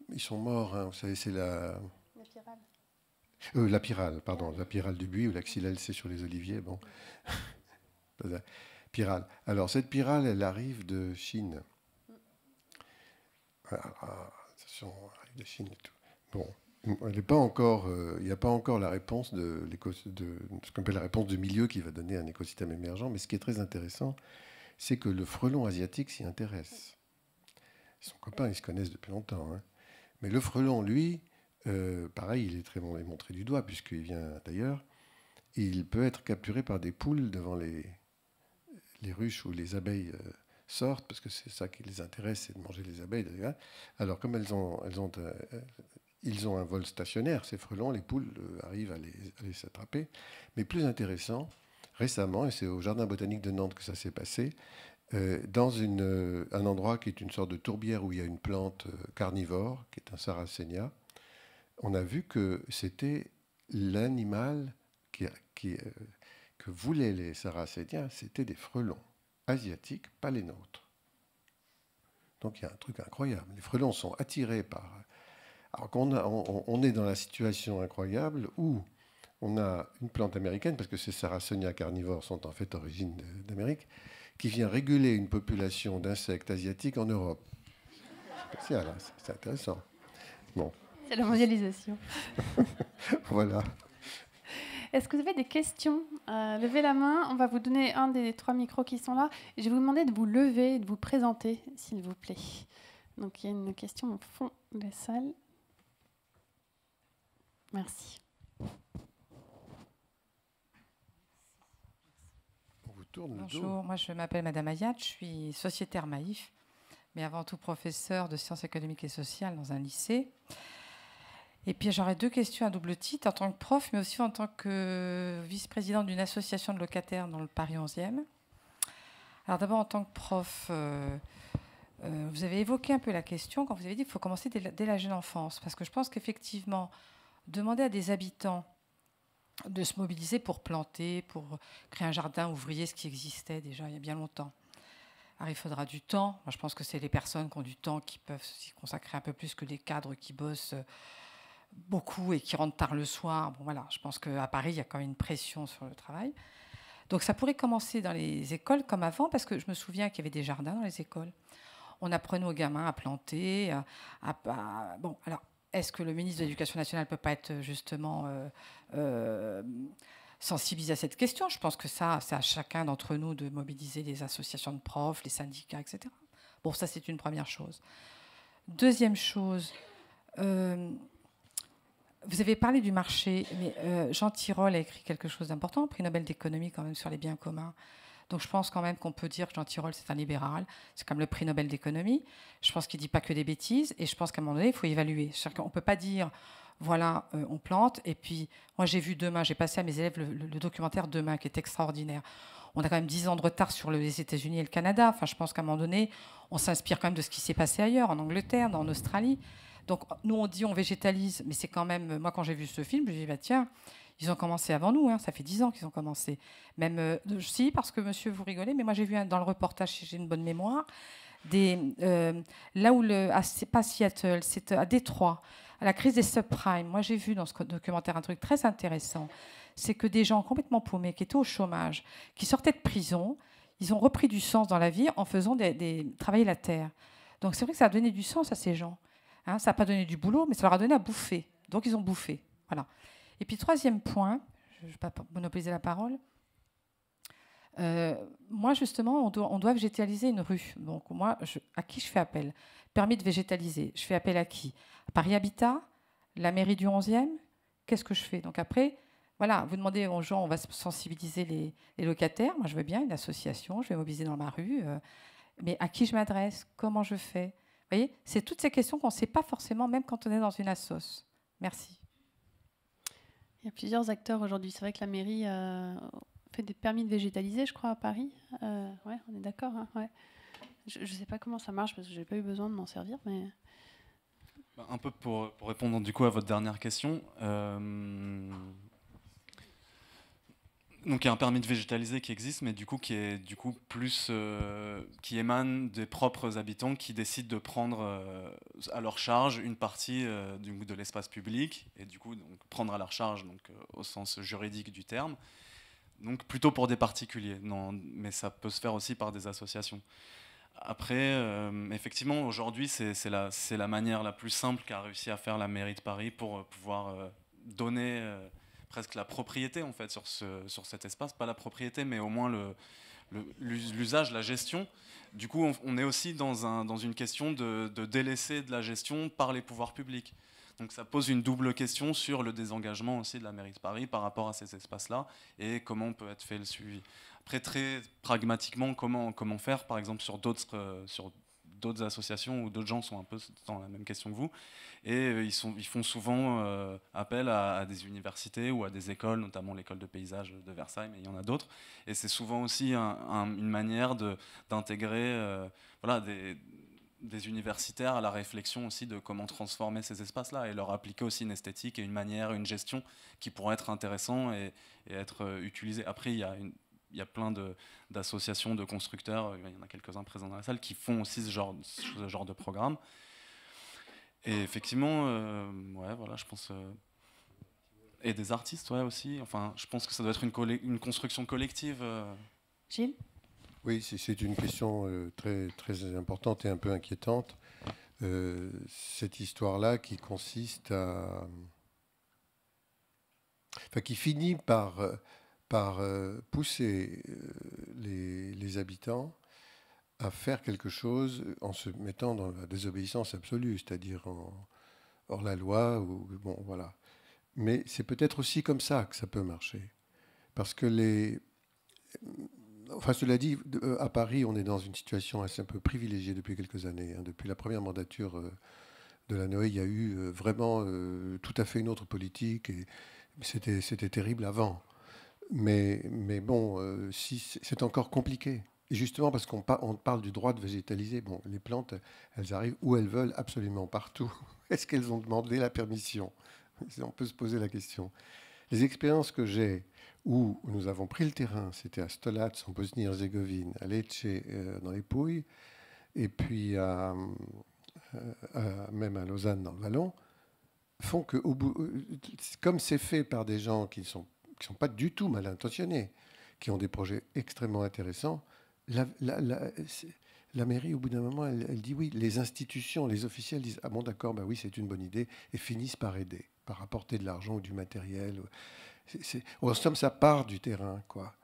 Ils sont morts, hein, vous savez, c'est la pyrale, pardon, la pyrale du buis, ou l'axillelle, c'est sur les oliviers, bon. Pyrale. Alors, cette pyrale, elle arrive de Chine. Attention, elle arrive de Chine et tout. Bon, elle n'est pas encore, il n'y a pas encore la réponse de ce qu'on appelle la réponse de milieu qui va donner un écosystème émergent, mais ce qui est très intéressant, c'est que le frelon asiatique s'y intéresse. Son copain, ils se connaissent depuis longtemps. Hein. Mais le frelon, lui, pareil, il est très bon et montré du doigt, puisqu'il vient d'ailleurs. Il peut être capturé par des poules devant les ruches où les abeilles sortent, parce que c'est ça qui les intéresse, c'est de manger les abeilles. Alors, comme ils ont un vol stationnaire, ces frelons, les poules arrivent à les attraper. Mais plus intéressant, récemment, et c'est au Jardin botanique de Nantes que ça s'est passé, dans un endroit qui est une sorte de tourbière où il y a une plante carnivore, qui est un sarracenia, on a vu que c'était l'animal que voulaient les sarracéniens, c'était des frelons asiatiques, pas les nôtres. Donc il y a un truc incroyable. Les frelons sont attirés par... Alors on est dans la situation incroyable où on a une plante américaine, parce que ces sarracenia carnivores sont en fait origine d'Amérique, qui vient réguler une population d'insectes asiatiques en Europe. Spécial, hein, c'est intéressant. Bon. C'est la mondialisation. Voilà. Est-ce que vous avez des questions? Levez la main, on va vous donner un des 3 micros qui sont là. Et je vais vous demander de vous lever et de vous présenter, s'il vous plaît. Donc il y a une question au fond de la salle. Merci. Bonjour, moi je m'appelle Madame Ayat, je suis sociétaire Maïf, mais avant tout professeure de sciences économiques et sociales dans un lycée. Et puis j'aurais 2 questions à double titre, en tant que prof, mais aussi en tant que vice-présidente d'une association de locataires dans le Paris 11e. Alors d'abord, en tant que prof, vous avez évoqué un peu la question quand vous avez dit qu'il faut commencer dès la jeune enfance, parce que je pense qu'effectivement, demander à des habitants de se mobiliser pour planter, pour créer un jardin ouvrier, ce qui existait déjà il y a bien longtemps. Alors il faudra du temps. Moi, je pense que c'est les personnes qui ont du temps qui peuvent s'y consacrer un peu plus que les cadres qui bossent beaucoup et qui rentrent tard le soir. Bon, voilà, je pense qu'à Paris, il y a quand même une pression sur le travail. Donc ça pourrait commencer dans les écoles comme avant, parce que je me souviens qu'il y avait des jardins dans les écoles. On apprenait aux gamins à planter. Bon, alors, est-ce que le ministre de l'Éducation nationale ne peut pas être justement sensibilisé à cette question? Je pense que ça, c'est à chacun d'entre nous de mobiliser les associations de profs, les syndicats, etc. Bon, ça, c'est une première chose. Deuxième chose, vous avez parlé du marché, mais Jean Tirole a écrit quelque chose d'important, prix Nobel d'économie quand même sur les biens communs. Donc je pense quand même qu'on peut dire que Jean Tirole, c'est un libéral. C'est comme le prix Nobel d'économie. Je pense qu'il ne dit pas que des bêtises. Et je pense qu'à un moment donné, il faut évaluer. On ne peut pas dire, voilà, on plante. Et puis, moi, j'ai vu Demain, j'ai passé à mes élèves le documentaire Demain, qui est extraordinaire. On a quand même 10 ans de retard sur les États-Unis et le Canada. Enfin, je pense qu'à un moment donné, on s'inspire quand même de ce qui s'est passé ailleurs, en Angleterre, en Australie. Donc, nous, on dit on végétalise. Mais c'est quand même... Moi, quand j'ai vu ce film, je me dis, bah, tiens... Ils ont commencé avant nous, hein. Ça fait 10 ans qu'ils ont commencé. Même, si, parce que monsieur, vous rigolez, mais moi j'ai vu dans le reportage, j'ai une bonne mémoire, là où, pas Seattle, c'est à Détroit, à la crise des subprimes. Moi j'ai vu dans ce documentaire un truc très intéressant, c'est que des gens complètement paumés, qui étaient au chômage, qui sortaient de prison, ils ont repris du sens dans la vie en faisant travailler la terre. Donc c'est vrai que ça a donné du sens à ces gens. Hein. Ça n'a pas donné du boulot, mais ça leur a donné à bouffer. Donc ils ont bouffé. Voilà. Et puis, troisième point, je ne vais pas monopoliser la parole. Moi, justement, on doit végétaliser une rue. Donc, moi, à qui je fais appel? Permis de végétaliser. Je fais appel à qui? À Paris Habitat? La mairie du 11e? Qu'est-ce que je fais? Donc, après, voilà, vous demandez aux gens, on va sensibiliser les locataires. Moi, je veux bien une association, je vais mobiliser dans ma rue. Mais à qui je m'adresse? Comment je fais? Vous voyez, c'est toutes ces questions qu'on ne sait pas forcément, même quand on est dans une assoce. Merci. Il y a plusieurs acteurs aujourd'hui. C'est vrai que la mairie fait des permis de végétaliser, je crois, à Paris. Ouais, on est d'accord. Hein, ouais. Je ne sais pas comment ça marche parce que je n'ai pas eu besoin de m'en servir, mais... Un peu pour répondre du coup à votre dernière question. Donc il y a un permis de végétaliser qui existe, mais du coup qui est du coup plus qui émane des propres habitants qui décident de prendre à leur charge une partie de l'espace public et du coup donc, prendre à leur charge donc au sens juridique du terme. Donc plutôt pour des particuliers, non, mais ça peut se faire aussi par des associations. Après, effectivement, aujourd'hui, c'est la manière la plus simple qu'a réussi à faire la mairie de Paris pour pouvoir donner presque la propriété en fait sur cet espace, pas la propriété, mais au moins l'usage, la gestion. Du coup, on est aussi dans une question de délaisser de la gestion par les pouvoirs publics. Donc ça pose une double question sur le désengagement aussi de la mairie de Paris par rapport à ces espaces-là et comment peut être fait le suivi. Après, très pragmatiquement, comment faire, par exemple, sur d'autres associations où d'autres gens sont un peu dans la même question que vous, et ils font souvent appel à des universités ou à des écoles, notamment l'école de paysage de Versailles, mais il y en a d'autres, et c'est souvent aussi une manière d'intégrer voilà, des universitaires à la réflexion aussi de comment transformer ces espaces-là et leur appliquer aussi une esthétique et une manière, une gestion qui pourrait être intéressant et être utilisée. Après, il y a plein d'associations, de constructeurs, il y en a quelques-uns présents dans la salle, qui font aussi ce genre de programme. Et effectivement, ouais, voilà, je pense... et des artistes, ouais, aussi. Enfin, je pense que ça doit être une construction collective. Gilles ? Oui, c'est une question très, très importante et un peu inquiétante. Cette histoire-là qui consiste à... Enfin, qui finit par pousser les habitants à faire quelque chose en se mettant dans la désobéissance absolue, c'est-à-dire hors la loi. Bon, voilà. Mais c'est peut-être aussi comme ça que ça peut marcher. Parce que Enfin, cela dit, à Paris, on est dans une situation assez un peu privilégiée depuis quelques années. Hein. Depuis la première mandature de la Noé, il y a eu vraiment tout à fait une autre politique. Et c'était terrible avant. Mais bon, si, c'est encore compliqué. Et justement, parce qu'on parle du droit de végétaliser, bon, les plantes, elles arrivent où elles veulent, absolument partout. Est-ce qu'elles ont demandé la permission ? On peut se poser la question. Les expériences que j'ai où nous avons pris le terrain, c'était à Stolac, en Bosnie-Herzégovine, à Lecce, dans les Pouilles, et puis même à Lausanne, dans le Vallon, font que, comme c'est fait par des gens qui ne sont pas du tout mal intentionnés, qui ont des projets extrêmement intéressants, la mairie, au bout d'un moment, elle dit oui. Les institutions, les officiels disent « Ah bon, d'accord, bah oui, c'est une bonne idée », et finissent par aider, par apporter de l'argent ou du matériel. En somme, ça part du terrain, quoi.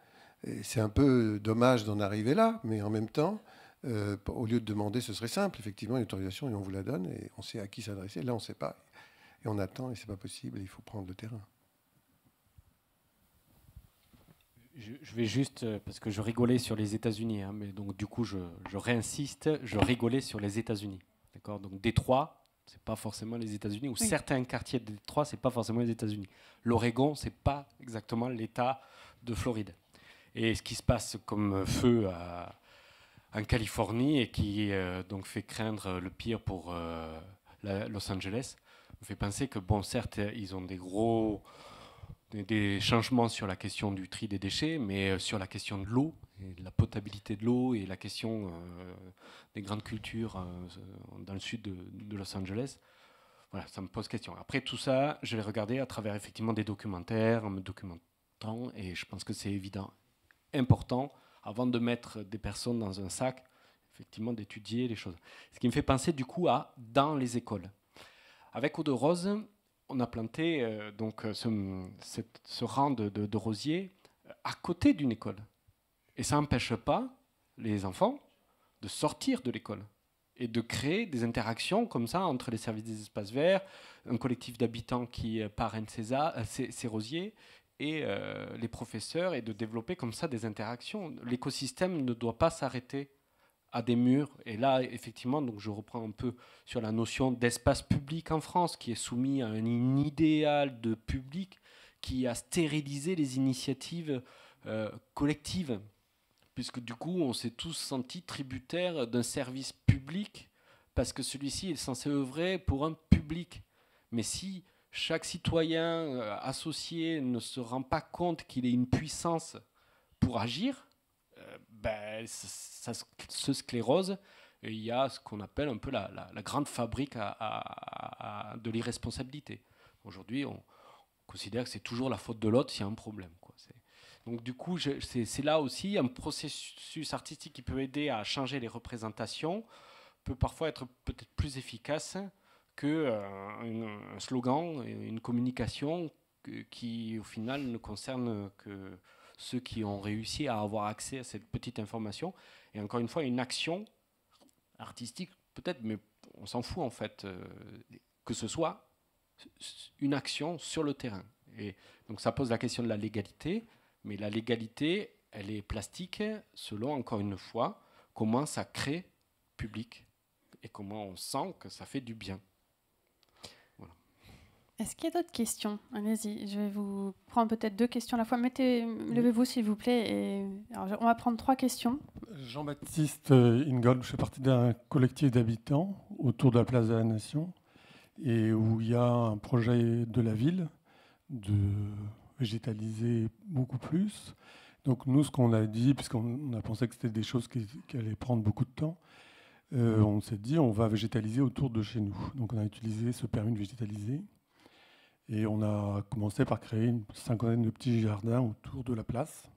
Et c'est un peu dommage d'en arriver là, mais en même temps, au lieu de demander, ce serait simple, effectivement, une autorisation, et on vous la donne, et on sait à qui s'adresser. Là, on ne sait pas. Et on attend, et ce n'est pas possible, il faut prendre le terrain. Je vais juste, parce que je rigolais sur les États-Unis, hein, mais donc du coup, je réinsiste, je rigolais sur les États-Unis. D'accord ? Donc Détroit, c'est pas forcément les États-Unis, ou oui. Certains quartiers de Détroit, c'est pas forcément les États-Unis. L'Oregon, c'est pas exactement l'État de Floride. Et ce qui se passe comme feu en Californie et qui donc fait craindre le pire pour Los Angeles, me fait penser que, bon, certes, ils ont des changements sur la question du tri des déchets, mais sur la question de l'eau, et de la potabilité de l'eau et la question des grandes cultures dans le sud de Los Angeles, voilà, ça me pose question. Après tout ça, je vais regarder à travers effectivement des documentaires, en me documentant, et je pense que c'est évident, important, avant de mettre des personnes dans un sac, effectivement d'étudier les choses. Ce qui me fait penser du coup à dans les écoles. Avec Eau de Rose, on a planté ce rang de rosiers à côté d'une école. Et ça n'empêche pas les enfants de sortir de l'école et de créer des interactions comme ça entre les services des espaces verts, un collectif d'habitants qui parraine ces rosiers et les professeurs, et de développer comme ça des interactions. L'écosystème ne doit pas s'arrêter à des murs. Et là, effectivement, donc je reprends un peu sur la notion d'espace public en France, qui est soumis à un idéal de public qui a stérilisé les initiatives collectives, puisque du coup, on s'est tous sentis tributaires d'un service public, parce que celui-ci est censé œuvrer pour un public. Mais si chaque citoyen associé ne se rend pas compte qu'il ait une puissance pour agir, ça se sclérose. Et il y a ce qu'on appelle un peu la grande fabrique de l'irresponsabilité. Aujourd'hui, on considère que c'est toujours la faute de l'autre s'il y a un problème, quoi. Donc du coup, c'est là aussi un processus artistique qui peut aider à changer les représentations, peut parfois être peut-être plus efficace qu'un slogan, une communication qui, au final, ne concerne que ceux qui ont réussi à avoir accès à cette petite information. Et encore une fois, une action artistique, peut-être, mais on s'en fout, en fait, que ce soit une action sur le terrain. Et donc ça pose la question de la légalité, mais la légalité, elle est plastique selon, encore une fois, comment ça crée public et comment on sent que ça fait du bien. Voilà. Est-ce qu'il y a d'autres questions? Allez-y, je vais vous prendre peut-être 2 questions à la fois. Levez-vous s'il vous plaît. Alors, on va prendre 3 questions. Jean-Baptiste Ingold, je fais partie d'un collectif d'habitants autour de la place de la Nation et où il y a un projet de la ville de végétaliser beaucoup plus. Donc nous, ce qu'on a dit, puisqu'on a pensé que c'était des choses qui allaient prendre beaucoup de temps, on s'est dit on va végétaliser autour de chez nous. Donc on a utilisé ce permis de végétaliser et on a commencé par créer une 50aine de petits jardins autour de la place,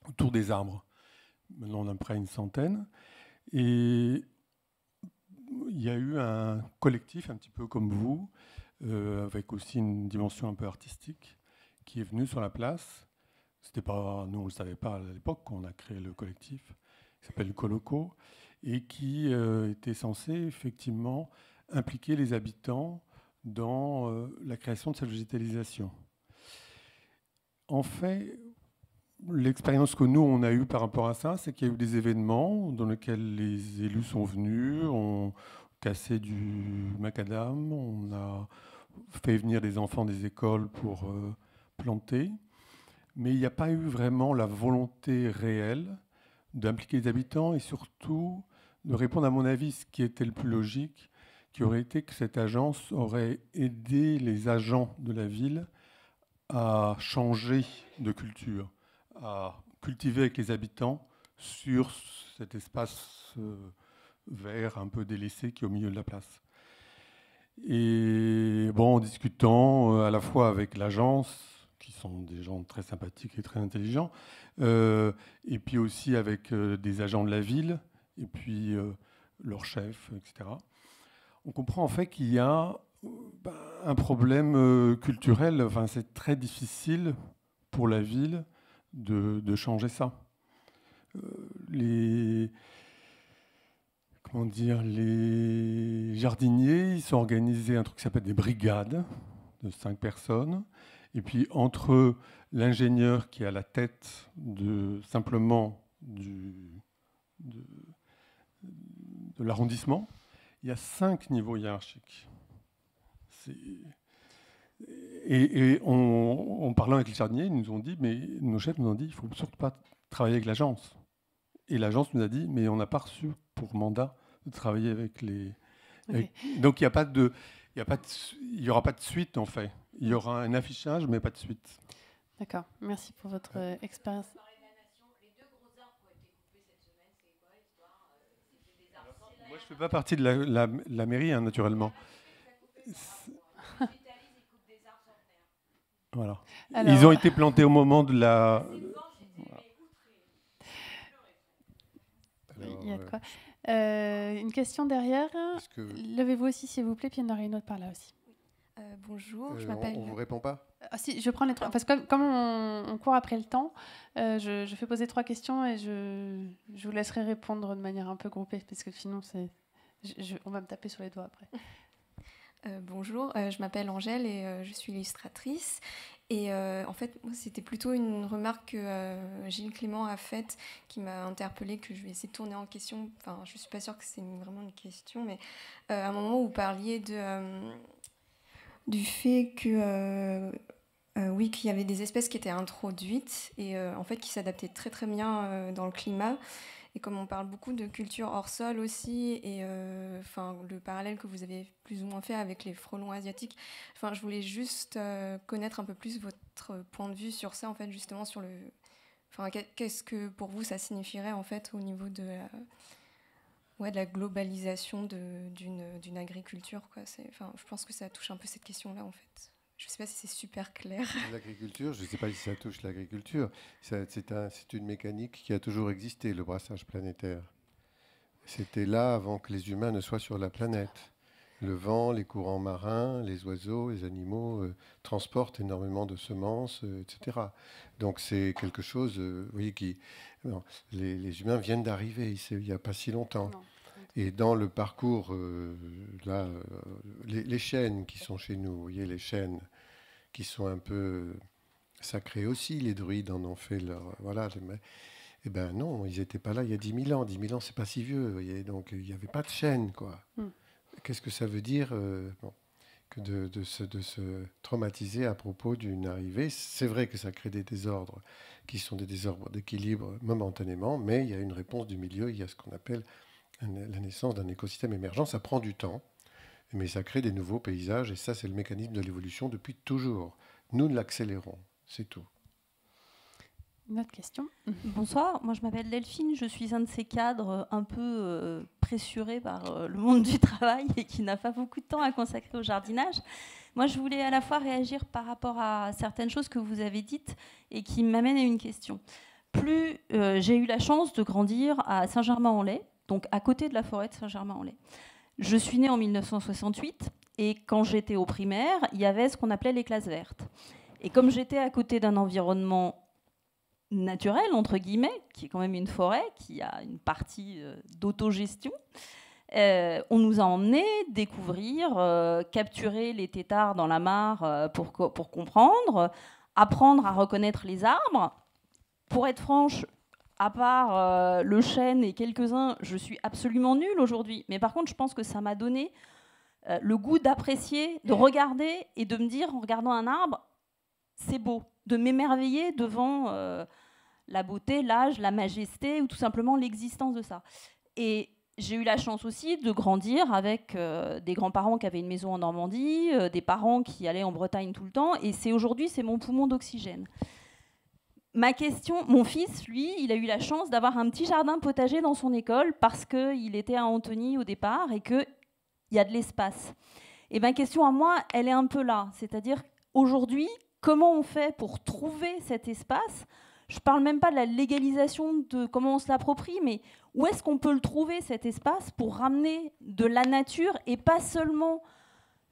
autour des arbres. Maintenant on en a près une 100aine et il y a eu un collectif un petit peu comme vous, avec aussi une dimension un peu artistique, qui est venu sur la place. C'était pas, nous on ne le savait pas à l'époque quand on a créé le collectif, qui s'appelle Coloco, et qui était censé effectivement impliquer les habitants dans la création de cette végétalisation. En fait, l'expérience que nous on a eue par rapport à ça, c'est qu'il y a eu des événements dans lesquels les élus sont venus, ont cassé du macadam, on a fait venir des enfants des écoles pour planter, mais il n'y a pas eu vraiment la volonté réelle d'impliquer les habitants et surtout de répondre, à mon avis, ce qui était le plus logique, qui aurait été que cette agence aurait aidé les agents de la ville à changer de culture, à cultiver avec les habitants sur cet espace vert un peu délaissé qui est au milieu de la place. Et bon, en discutant à la fois avec l'agence, qui sont des gens très sympathiques et très intelligents, et puis aussi avec des agents de la ville, et puis leur chef, etc. On comprend en fait qu'il y a un problème culturel. Enfin, c'est très difficile pour la ville de changer ça. Les jardiniers, ils sont organisés un truc qui s'appelle des brigades de 5 personnes. Et puis entre l'ingénieur qui est à la tête simplement de l'arrondissement, il y a 5 niveaux hiérarchiques. Et en parlant avec les jardiniers, ils nous ont dit, mais nos chefs nous ont dit, il ne faut surtout pas travailler avec l'agence. Et l'agence nous a dit, mais on n'a pas reçu pour mandat de travailler avec les... Okay. Donc il n'y aura pas de suite en fait. Il y aura un affichage, mais pas de suite. D'accord. Merci pour votre expérience. Moi, je ne fais pas partie de la mairie, hein, naturellement. Voilà. Alors, ils ont été plantés au moment de la... Il y a de quoi. Une question derrière. Levez-vous aussi, s'il vous plaît, puis il y en aura une autre par là aussi. Bonjour, je m'appelle... On ne vous répond pas? Si, je prends les 3. Parce que comme on court après le temps, je fais poser 3 questions et je vous laisserai répondre de manière un peu groupée, parce que sinon, on va me taper sur les doigts après. Bonjour, je m'appelle Angèle et je suis illustratrice. Et en fait, moi, c'était plutôt une remarque que Gilles Clément a faite, qui m'a interpellée, que je vais essayer de tourner en question. Enfin, je ne suis pas sûre que c'est vraiment une question, mais à un moment où vous parliez du fait que... oui, qu'il y avait des espèces qui étaient introduites et en fait qui s'adaptaient très très bien dans le climat. Et comme on parle beaucoup de culture hors sol aussi, et le parallèle que vous avez plus ou moins fait avec les frelons asiatiques, je voulais juste connaître un peu plus votre point de vue sur ça, en fait, justement sur le... qu'est-ce que pour vous ça signifierait en fait au niveau de la globalisation d'une agriculture, quoi. Je pense que ça touche un peu cette question-là, en fait. Je ne sais pas si c'est super clair. L'agriculture, je ne sais pas si ça touche l'agriculture. C'est une mécanique qui a toujours existé, le brassage planétaire. C'était là avant que les humains ne soient sur la planète. Le vent, les courants marins, les oiseaux, les animaux transportent énormément de semences, etc. Donc c'est quelque chose, vous voyez, les humains viennent d'arriver, il n'y a pas si longtemps. Non. Et dans le parcours, les chênes qui sont chez nous, vous voyez, les chênes qui sont un peu sacrés aussi, les druides en ont fait leur... Voilà, eh bien non, ils n'étaient pas là il y a 10 000 ans. 10 000 ans, c'est pas si vieux, vous voyez, donc il n'y avait pas de chênes, quoi. Qu'est-ce que ça veut dire que de se traumatiser à propos d'une arrivée? C'est vrai que ça crée des désordres, qui sont des désordres d'équilibre momentanément, mais il y a une réponse du milieu, il y a ce qu'on appelle la naissance d'un écosystème émergent. Ça prend du temps, mais ça crée des nouveaux paysages, et ça, c'est le mécanisme de l'évolution depuis toujours. Nous l'accélérons, c'est tout. Une autre question. Bonsoir, moi je m'appelle Delphine, je suis un de ces cadres un peu pressurés par le monde du travail et qui n'a pas beaucoup de temps à consacrer au jardinage. Moi je voulais à la fois réagir par rapport à certaines choses que vous avez dites et qui m'amènent à une question. Plus j'ai eu la chance de grandir à Saint-Germain-en-Laye, donc à côté de la forêt de Saint-Germain-en-Laye. Je suis née en 1968 et quand j'étais au primaire, il y avait ce qu'on appelait les classes vertes. Et comme j'étais à côté d'un environnement naturel, entre guillemets, qui est quand même une forêt, qui a une partie d'autogestion, on nous a emmenés découvrir, capturer les têtards dans la mare pour comprendre, apprendre à reconnaître les arbres. Pour être franche, à part le chêne et quelques-uns, je suis absolument nulle aujourd'hui. Mais par contre, je pense que ça m'a donné le goût d'apprécier, de regarder et de me dire, en regardant un arbre, c'est beau, de m'émerveiller devant la beauté, l'âge, la majesté ou tout simplement l'existence de ça. Et j'ai eu la chance aussi de grandir avec des grands-parents qui avaient une maison en Normandie, des parents qui allaient en Bretagne tout le temps. Et aujourd'hui, c'est mon poumon d'oxygène. Ma question, mon fils, lui, il a eu la chance d'avoir un petit jardin potager dans son école parce qu'il était à Antony au départ et qu'il y a de l'espace. Et ma question à moi, elle est un peu là. C'est-à-dire, aujourd'hui, comment on fait pour trouver cet espace? Je ne parle même pas de la légalisation, de comment on se l'approprie, mais où est-ce qu'on peut le trouver, cet espace, pour ramener de la nature et pas seulement,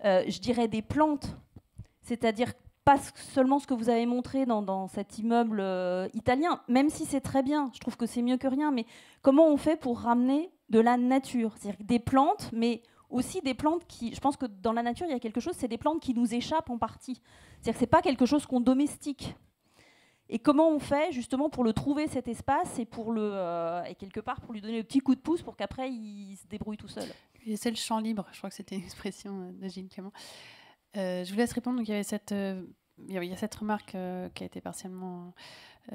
je dirais, des plantes. C'est-à-dire pas seulement ce que vous avez montré dans cet immeuble italien, même si c'est très bien, je trouve que c'est mieux que rien, mais comment on fait pour ramener de la nature? C'est-à-dire des plantes, mais aussi des plantes qui... Je pense que dans la nature, il y a quelque chose, c'est des plantes qui nous échappent en partie. C'est-à-dire que ce n'est pas quelque chose qu'on domestique. Et comment on fait justement pour le trouver, cet espace, et pour et quelque part pour lui donner le petit coup de pouce pour qu'après il se débrouille tout seul? C'est le champ libre, je crois que c'était une expression de Gilles Clément. Je vous laisse répondre. Donc, il y a cette remarque qui a été partiellement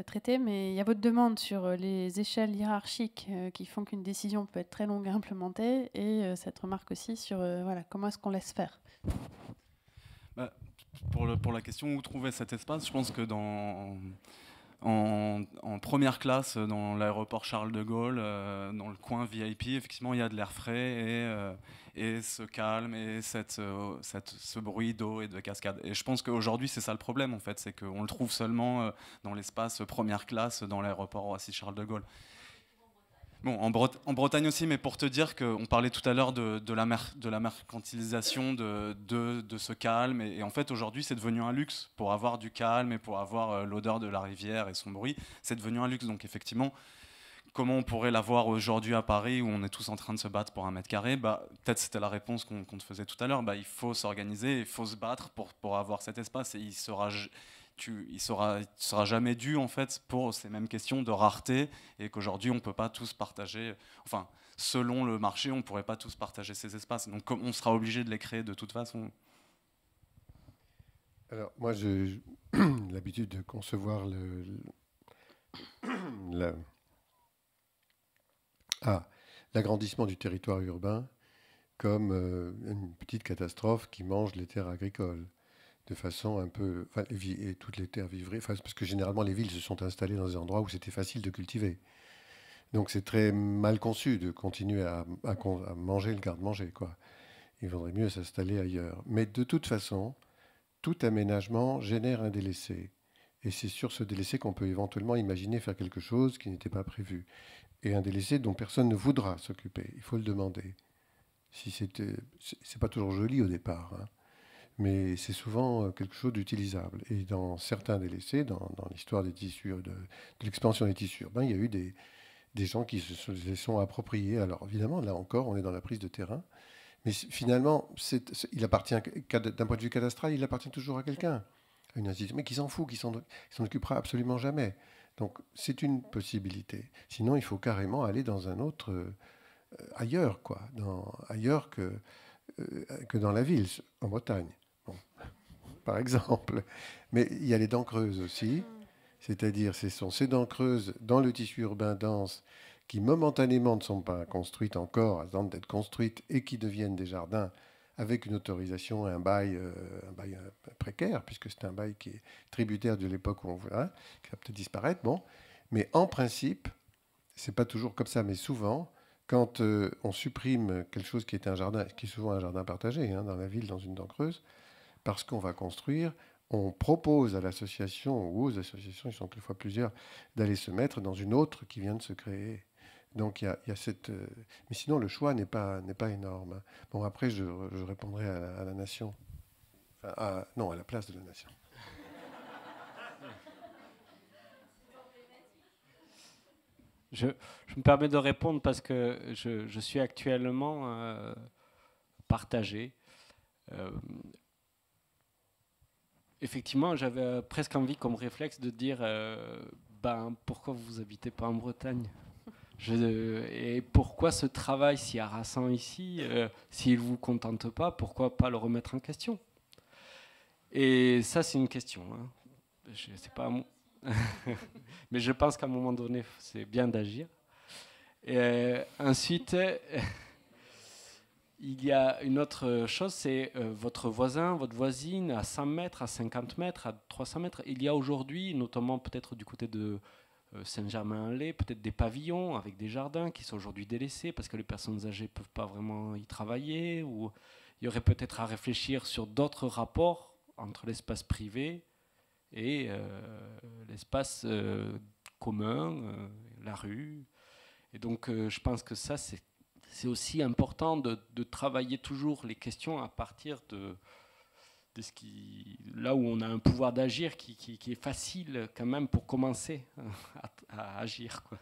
traitée, mais il y a votre demande sur les échelles hiérarchiques qui font qu'une décision peut être très longue à implémenter, et cette remarque aussi sur comment est-ce qu'on laisse faire. Pour la question où trouver cet espace, je pense que en première classe, dans l'aéroport Charles de Gaulle, dans le coin VIP, effectivement, il y a de l'air frais et ce calme et ce bruit d'eau et de cascade. Et je pense qu'aujourd'hui, c'est ça le problème, en fait, c'est qu'on le trouve seulement dans l'espace première classe, dans l'aéroport Roissy-Charles de Gaulle. Bon, en Bretagne aussi, mais pour te dire qu'on parlait tout à l'heure de la mercantilisation de ce calme. Et en fait, aujourd'hui, c'est devenu un luxe. Pour avoir du calme et pour avoir l'odeur de la rivière et son bruit, c'est devenu un luxe. Donc effectivement, comment on pourrait l'avoir aujourd'hui à Paris, où on est tous en train de se battre pour 1 mètre carré? Peut-être c'était la réponse qu'on te faisait tout à l'heure. Il faut s'organiser, il faut se battre pour avoir cet espace. Et il sera jamais dû en fait pour ces mêmes questions de rareté, et qu'aujourd'hui on peut pas tous partager, enfin selon le marché on pourrait pas tous partager ces espaces, donc on sera obligé de les créer de toute façon. Alors moi j'ai l'habitude de concevoir l'agrandissement du territoire urbain comme une petite catastrophe qui mange les terres agricoles, de façon un peu... et toutes les terres vivraient, parce que généralement les villes se sont installées dans des endroits où c'était facile de cultiver. Donc c'est très mal conçu de continuer à manger le garde-manger, quoi. Il vaudrait mieux s'installer ailleurs. Mais de toute façon, tout aménagement génère un délaissé. Et c'est sur ce délaissé qu'on peut éventuellement imaginer faire quelque chose qui n'était pas prévu. Et un délaissé dont personne ne voudra s'occuper. Il faut le demander. C'est pas toujours joli au départ, hein, mais c'est souvent quelque chose d'utilisable. Et dans certains délaissés, dans l'histoire des tissus, de l'expansion des tissus urbains, il y a eu des gens qui se les sont appropriés. Alors évidemment, là encore, on est dans la prise de terrain. Mais finalement, il appartient, d'un point de vue cadastral, il appartient toujours à quelqu'un, à une institution, mais qui s'en fout, qui s'en occupera absolument jamais. Donc c'est une possibilité. Sinon, il faut carrément aller dans un autre... ailleurs, quoi. Ailleurs que dans la ville, en Bretagne, bon, par exemple. Mais il y a les dents creuses aussi, c'est-à-dire ce sont ces dents creuses dans le tissu urbain dense qui momentanément ne sont pas construites encore, attendent d'être construites, et qui deviennent des jardins avec une autorisation, un bail précaire, puisque c'est un bail qui est tributaire de l'époque où on voit, qui va peut-être disparaître. Bon, mais en principe, c'est pas toujours comme ça, mais souvent, quand on supprime quelque chose qui est un jardin, qui est souvent un jardin partagé, hein, dans la ville, dans une dent creuse, parce qu'on va construire, on propose à l'association ou aux associations, ils sont quelquefois plusieurs, d'aller se mettre dans une autre qui vient de se créer. Donc il y a cette... mais sinon, le choix n'est pas énorme, hein. Bon, après, je répondrai à la nation. Enfin, non, à la place de la nation. Je me permets de répondre parce que je suis actuellement partagé. Effectivement, j'avais presque envie comme réflexe de dire pourquoi vous n'habitez pas en Bretagne ? Et pourquoi ce travail si harassant ici, s'il ne vous contente pas, pourquoi pas le remettre en question ? Et ça, c'est une question. Hein. C'est pas mais je pense qu'à un moment donné, c'est bien d'agir. Ensuite, il y a une autre chose, c'est votre voisin, votre voisine, à 100 mètres, à 50 mètres, à 300 mètres. Il y a aujourd'hui, notamment peut-être du côté de Saint-Germain-en-Laye, peut-être des pavillons avec des jardins qui sont aujourd'hui délaissés parce que les personnes âgées ne peuvent pas vraiment y travailler. Ou il y aurait peut-être à réfléchir sur d'autres rapports entre l'espace privé et l'espace commun, la rue. Et donc je pense que ça, c'est aussi important de travailler toujours les questions à partir de ce là où on a un pouvoir d'agir qui est facile quand même pour commencer à agir, quoi.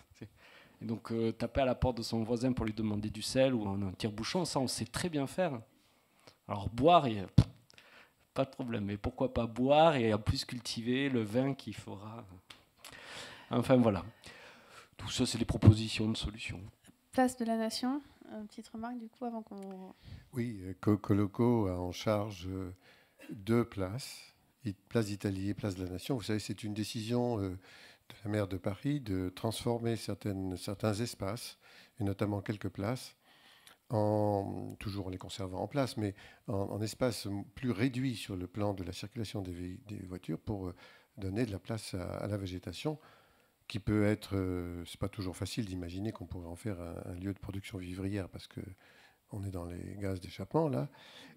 Et donc taper à la porte de son voisin pour lui demander du sel ou un tire-bouchon, ça on sait très bien faire. Alors boire, pas de problème, mais pourquoi pas boire et en plus cultiver le vin qu'il fera. Enfin voilà, tout ça c'est des propositions de solutions. Place de la Nation, une petite remarque du coup avant qu'on... Oui, Coloco a en charge 2 places, place d'Italie et place de la Nation. Vous savez, c'est une décision de la maire de Paris de transformer certains espaces, et notamment quelques places, toujours en les conservant en place, mais en espaces plus réduits sur le plan de la circulation des voitures pour donner de la place à la végétation, qui peut être... c'est pas toujours facile d'imaginer qu'on pourrait en faire un lieu de production vivrière, parce qu'on est dans les gaz d'échappement, là,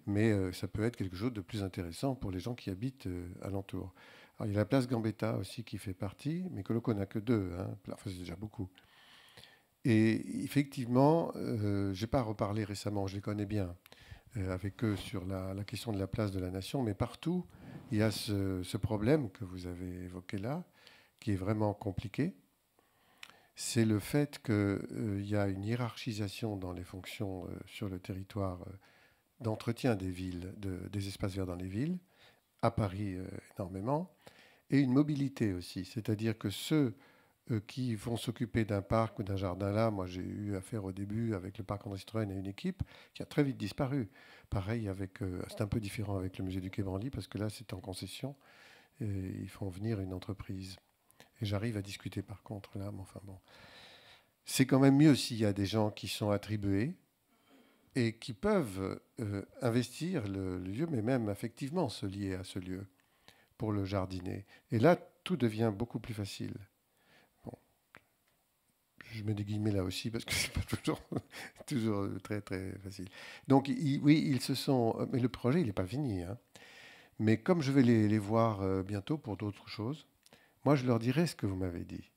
mais ça peut être quelque chose de plus intéressant pour les gens qui habitent alentour. Alors, il y a la place Gambetta aussi qui fait partie, mais Coloco n'a que 2, hein, enfin, c'est déjà beaucoup. Et effectivement, je n'ai pas reparlé récemment, je les connais bien, avec eux sur la question de la place de la Nation, mais partout, il y a ce problème que vous avez évoqué là, qui est vraiment compliqué. C'est le fait qu'il y a une hiérarchisation dans les fonctions sur le territoire d'entretien des villes, des espaces verts dans les villes, à Paris énormément, et une mobilité aussi. C'est-à-dire que ceux qui vont s'occuper d'un parc ou d'un jardin là, moi j'ai eu affaire au début avec le parc André Citroën à une équipe qui a très vite disparu. Pareil, c'est un peu différent avec le musée du Quai Branly parce que là c'est en concession et ils font venir une entreprise. Et j'arrive à discuter par contre là, mais enfin bon. C'est quand même mieux s'il y a des gens qui sont attribués et qui peuvent investir le lieu, mais même affectivement se lier à ce lieu pour le jardiner. Et là, tout devient beaucoup plus facile. Je mets des guillemets là aussi parce que c'est pas toujours très très facile. Donc oui, ils se sont. Mais le projet, il n'est pas fini. Hein. Mais comme je vais les voir bientôt pour d'autres choses, moi je leur dirai ce que vous m'avez dit.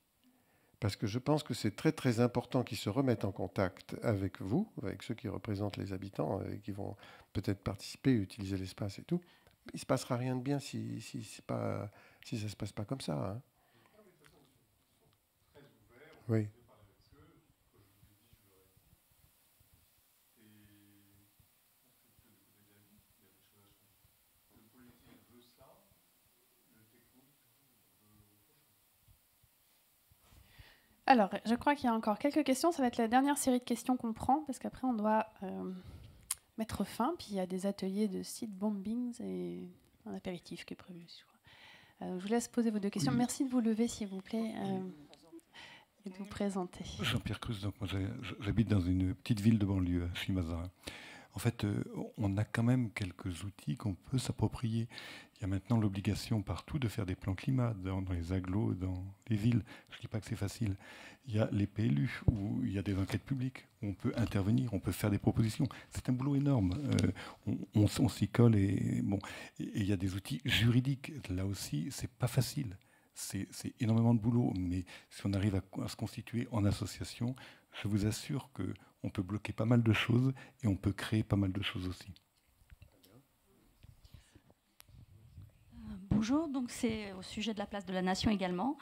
Parce que je pense que c'est très très important qu'ils se remettent en contact avec vous, avec ceux qui représentent les habitants et qui vont peut-être participer, utiliser l'espace et tout. Il ne se passera rien de bien si ça ne se passe pas comme ça. Hein. Oui. Alors, je crois qu'il y a encore quelques questions. Ça va être la dernière série de questions qu'on prend, parce qu'après, on doit mettre fin. Puis, il y a des ateliers de seed bombings et un apéritif qui est prévu. Je vous laisse poser vos 2 questions. Oui. Merci de vous lever, s'il vous plaît, et de vous présenter. Jean-Pierre Cruz, donc moi, j'habite dans une petite ville de banlieue, à Chimazara. En fait, on a quand même quelques outils qu'on peut s'approprier. Il y a maintenant l'obligation partout de faire des plans climat dans les agglos, dans les villes. Je ne dis pas que c'est facile. Il y a les PLU, où il y a des enquêtes publiques, où on peut intervenir, on peut faire des propositions. C'est un boulot énorme. On s'y colle et il y a des outils juridiques. Là aussi, c'est pas facile. C'est énormément de boulot. Mais si on arrive à se constituer en association, je vous assure qu'on peut bloquer pas mal de choses et on peut créer pas mal de choses aussi. Bonjour, donc c'est au sujet de la place de la Nation également.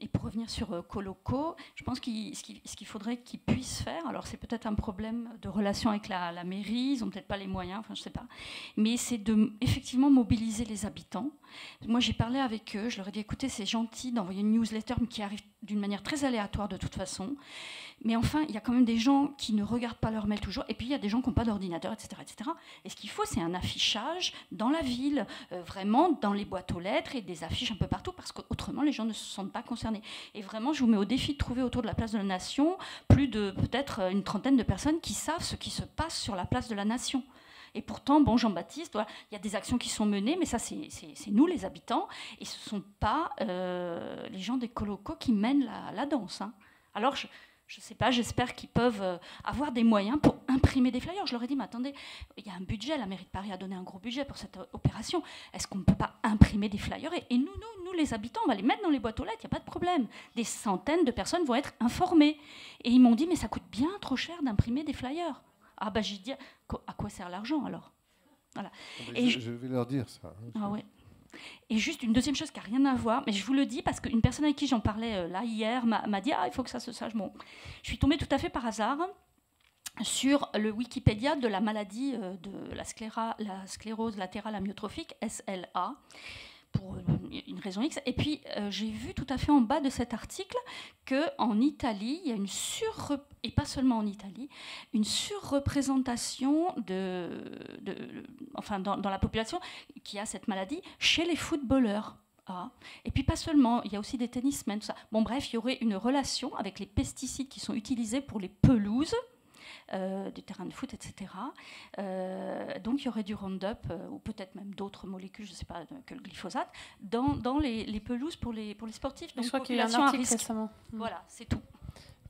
Et pour revenir sur Coloco, je pense ce qu'il faudrait qu'ils puissent faire, alors c'est peut-être un problème de relation avec la mairie, ils n'ont peut-être pas les moyens, enfin je ne sais pas, mais c'est de effectivement mobiliser les habitants. Moi j'ai parlé avec eux, je leur ai dit écoutez c'est gentil d'envoyer une newsletter mais qui arrive d'une manière très aléatoire de toute façon, mais enfin il y a quand même des gens qui ne regardent pas leur mail toujours, et puis il y a des gens qui n'ont pas d'ordinateur, etc., etc. Et ce qu'il faut c'est un affichage dans la ville, vraiment dans les boîtes aux lettres et des affiches un peu partout, parce qu'autrement les gens ne se sentent pas concernés. Et vraiment je vous mets au défi de trouver autour de la place de la Nation plus de peut-être une trentaine de personnes qui savent ce qui se passe sur la place de la Nation. Et pourtant, bon, Jean-Baptiste, voilà, il y a des actions qui sont menées, mais ça, c'est nous, les habitants, et ce ne sont pas les gens des colocos qui mènent la danse. Hein. Alors, je ne sais pas, j'espère qu'ils peuvent avoir des moyens pour imprimer des flyers. Je leur ai dit, mais attendez, il y a un budget, la mairie de Paris a donné un gros budget pour cette opération. Est-ce qu'on ne peut pas imprimer des flyers ? Et nous, les habitants, on va les mettre dans les boîtes aux lettres, il n'y a pas de problème. Des centaines de personnes vont être informées. Et ils m'ont dit, mais ça coûte bien trop cher d'imprimer des flyers. Ah ben j'ai dit, à quoi sert l'argent alors ? Voilà. Et je vais leur dire ça. Ah ouais. Et juste une deuxième chose qui n'a rien à voir, mais je vous le dis parce qu'une personne avec qui j'en parlais là hier m'a dit il faut que ça se sache. Bon, je suis tombée tout à fait par hasard sur le Wikipédia de la maladie de la sclérose latérale amyotrophique, SLA. Pour une raison X. Et puis, j'ai vu tout à fait en bas de cet article qu'en Italie, il y a et pas seulement en Italie, une surreprésentation enfin, dans la population qui a cette maladie chez les footballeurs. Ah. Et puis pas seulement, il y a aussi des tennismen, tout ça. Bon bref, il y aurait une relation avec les pesticides qui sont utilisés pour les pelouses, du terrain de foot, etc. Donc il y aurait du Roundup, ou peut-être même d'autres molécules, je ne sais pas, que le glyphosate, dans les pelouses pour les sportifs. Donc, je crois qu'il y a eu un article récemment. Voilà, c'est tout.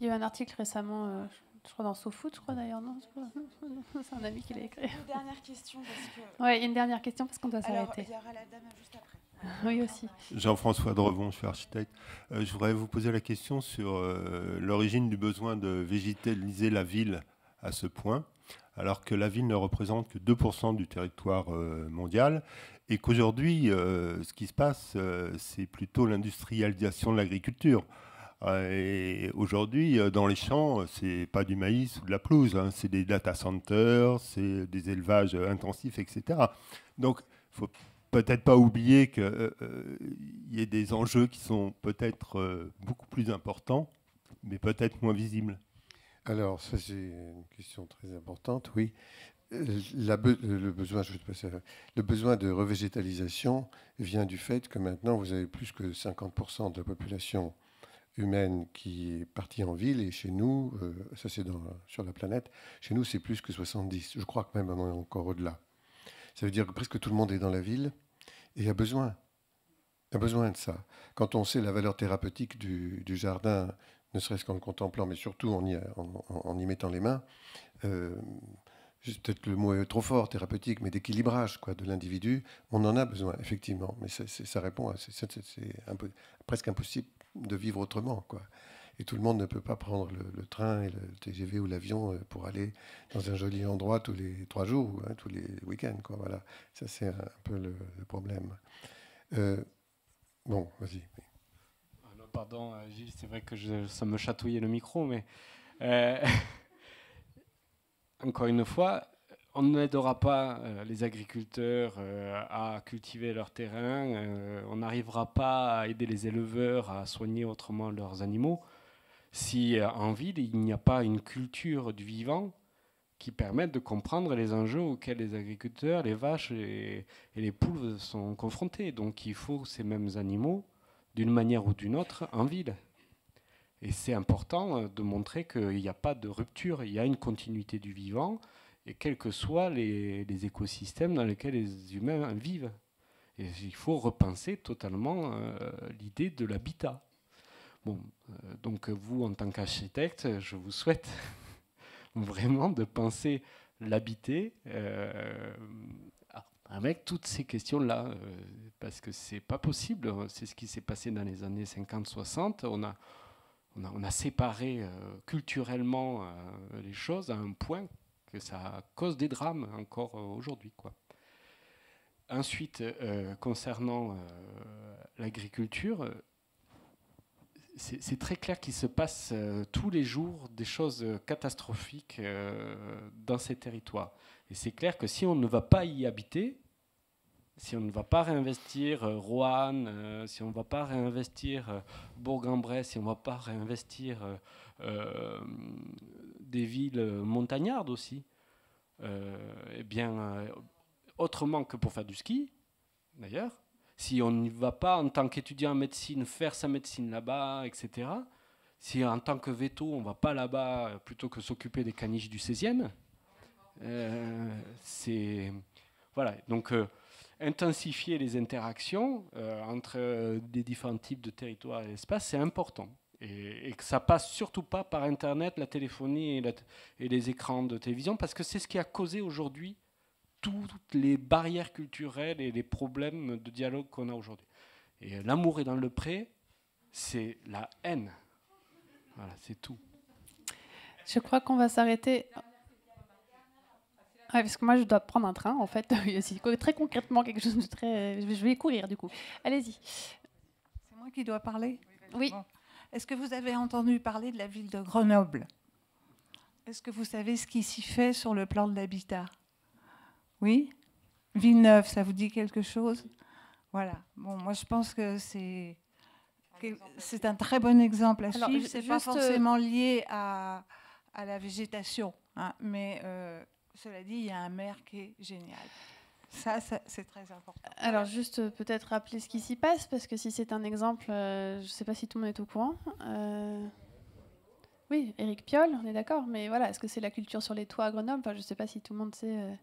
Il y a eu un article récemment, je crois dans SoFoot, je crois d'ailleurs, non ? C'est un ami qui l'a écrit. Une dernière question, parce que... Oui, une dernière question, parce qu'on doit s'arrêter. Alors, il y aura la dame juste après. Oui, aussi. Jean-François Drevon, je suis architecte. Je voudrais vous poser la question sur l'origine du besoin de végétaliser la ville à ce point, alors que la ville ne représente que 2% du territoire mondial, et qu'aujourd'hui, ce qui se passe, c'est plutôt l'industrialisation de l'agriculture. Et aujourd'hui, dans les champs, c'est pas du maïs ou de la pelouse, hein, c'est des data centers, c'est des élevages intensifs, etc. Donc, il faut peut-être pas oublier qu'il y ait des enjeux qui sont peut-être beaucoup plus importants, mais peut-être moins visibles. Alors, ça c'est une question très importante, oui. Le besoin de revégétalisation vient du fait que maintenant vous avez plus que 50% de la population humaine qui est partie en ville, et chez nous, ça c'est sur la planète, chez nous c'est plus que 70. Je crois que même on est encore au-delà. Ça veut dire que presque tout le monde est dans la ville et a besoin de ça. Quand on sait la valeur thérapeutique du jardin, ne serait-ce qu'en le contemplant, mais surtout en y mettant les mains, peut-être le mot est trop fort, thérapeutique, mais d'équilibrage de l'individu, on en a besoin, effectivement. Mais ça répond à... C'est presque impossible de vivre autrement, quoi. Et tout le monde ne peut pas prendre le train et le TGV ou l'avion pour aller dans un joli endroit tous les 3 jours, tous les week-ends, quoi. Voilà. Ça, c'est un peu le problème. Bon, vas-y. Pardon, Gilles, c'est vrai que ça me chatouillait le micro, mais encore une fois, on n'aidera pas les agriculteurs à cultiver leur terrain, on n'arrivera pas à aider les éleveurs à soigner autrement leurs animaux si en ville, il n'y a pas une culture du vivant qui permette de comprendre les enjeux auxquels les agriculteurs, les vaches et les poules sont confrontés. Donc il faut ces mêmes animaux, d'une manière ou d'une autre, en ville. Et c'est important de montrer qu'il n'y a pas de rupture, il y a une continuité du vivant, et quels que soient les écosystèmes dans lesquels les humains vivent. Et il faut repenser totalement l'idée de l'habitat. Bon, donc vous, en tant qu'architecte, je vous souhaite vraiment de penser l'habiter avec toutes ces questions-là, parce que c'est pas possible. C'est ce qui s'est passé dans les années 50-60. On a séparé culturellement les choses à un point que ça cause des drames encore aujourd'hui, quoi. Ensuite, concernant l'agriculture, c'est très clair qu'il se passe tous les jours des choses catastrophiques dans ces territoires. Et c'est clair que si on ne va pas y habiter, si on ne va pas réinvestir Roanne, si on ne va pas réinvestir Bourg-en-Bresse, si on ne va pas réinvestir des villes montagnardes aussi, eh bien, autrement que pour faire du ski, d'ailleurs, si on n'y va pas en tant qu'étudiant en médecine, faire sa médecine là-bas, etc., si en tant que veto, on ne va pas là-bas plutôt que s'occuper des caniches du 16e, c'est... Voilà, donc intensifier les interactions entre les différents types de territoires et d'espaces, c'est important. Et que ça passe surtout pas par Internet, la téléphonie et les écrans de télévision, parce que c'est ce qui a causé aujourd'hui toutes les barrières culturelles et les problèmes de dialogue qu'on a aujourd'hui. Et l'amour est dans le pré, c'est la haine. Voilà, c'est tout. Je crois qu'on va s'arrêter. Ouais, parce que moi, je dois prendre un train, en fait. C'est très concrètement quelque chose de très... Je vais courir, du coup. Allez-y. C'est moi qui dois parler ? Oui. Bon. Est-ce que vous avez entendu parler de la ville de Grenoble ? Est-ce que vous savez ce qui s'y fait sur le plan de l'habitat ? Oui ? Villeneuve, ça vous dit quelque chose ? Voilà. Bon, moi, je pense que c'est un très bon exemple à suivre. Ce n'est pas forcément lié à la végétation, hein, mais cela dit, il y a un maire qui est génial. Ça, c'est très important. Alors, juste peut-être rappeler ce qui s'y passe, parce que si c'est un exemple, je ne sais pas si tout le monde est au courant. Oui, Éric Piolle, on est d'accord, mais voilà, est-ce que c'est la culture sur les toits à Grenoble ? Enfin, je ne sais pas si tout le monde sait...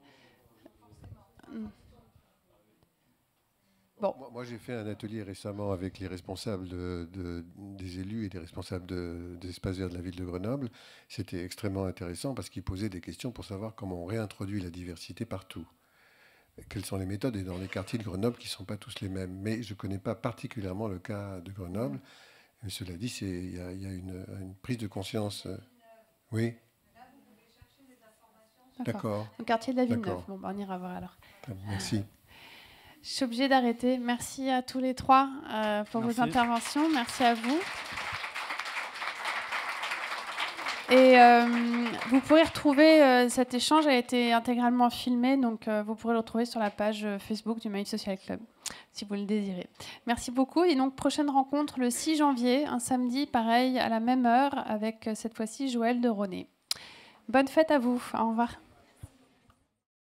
Bon. Moi, j'ai fait un atelier récemment avec les responsables des élus et des responsables des espaces verts de la ville de Grenoble. C'était extrêmement intéressant parce qu'ils posaient des questions pour savoir comment on réintroduit la diversité partout. Quelles sont les méthodes, et dans les quartiers de Grenoble qui ne sont pas tous les mêmes. Mais je ne connais pas particulièrement le cas de Grenoble. Mais cela dit, il y a une prise de conscience. Oui. D'accord. Le quartier de la Villeneuve. Bon, on ira voir alors. Merci. Je suis obligée d'arrêter. Merci à tous les trois pour vos interventions. Merci à vous. Et vous pourrez retrouver cet échange a été intégralement filmé, donc vous pourrez le retrouver sur la page Facebook du Maïf Social Club, si vous le désirez. Merci beaucoup. Et donc, prochaine rencontre le 6 janvier, un samedi, pareil, à la même heure, avec cette fois-ci Joël de Ronet. Bonne fête à vous. Au revoir.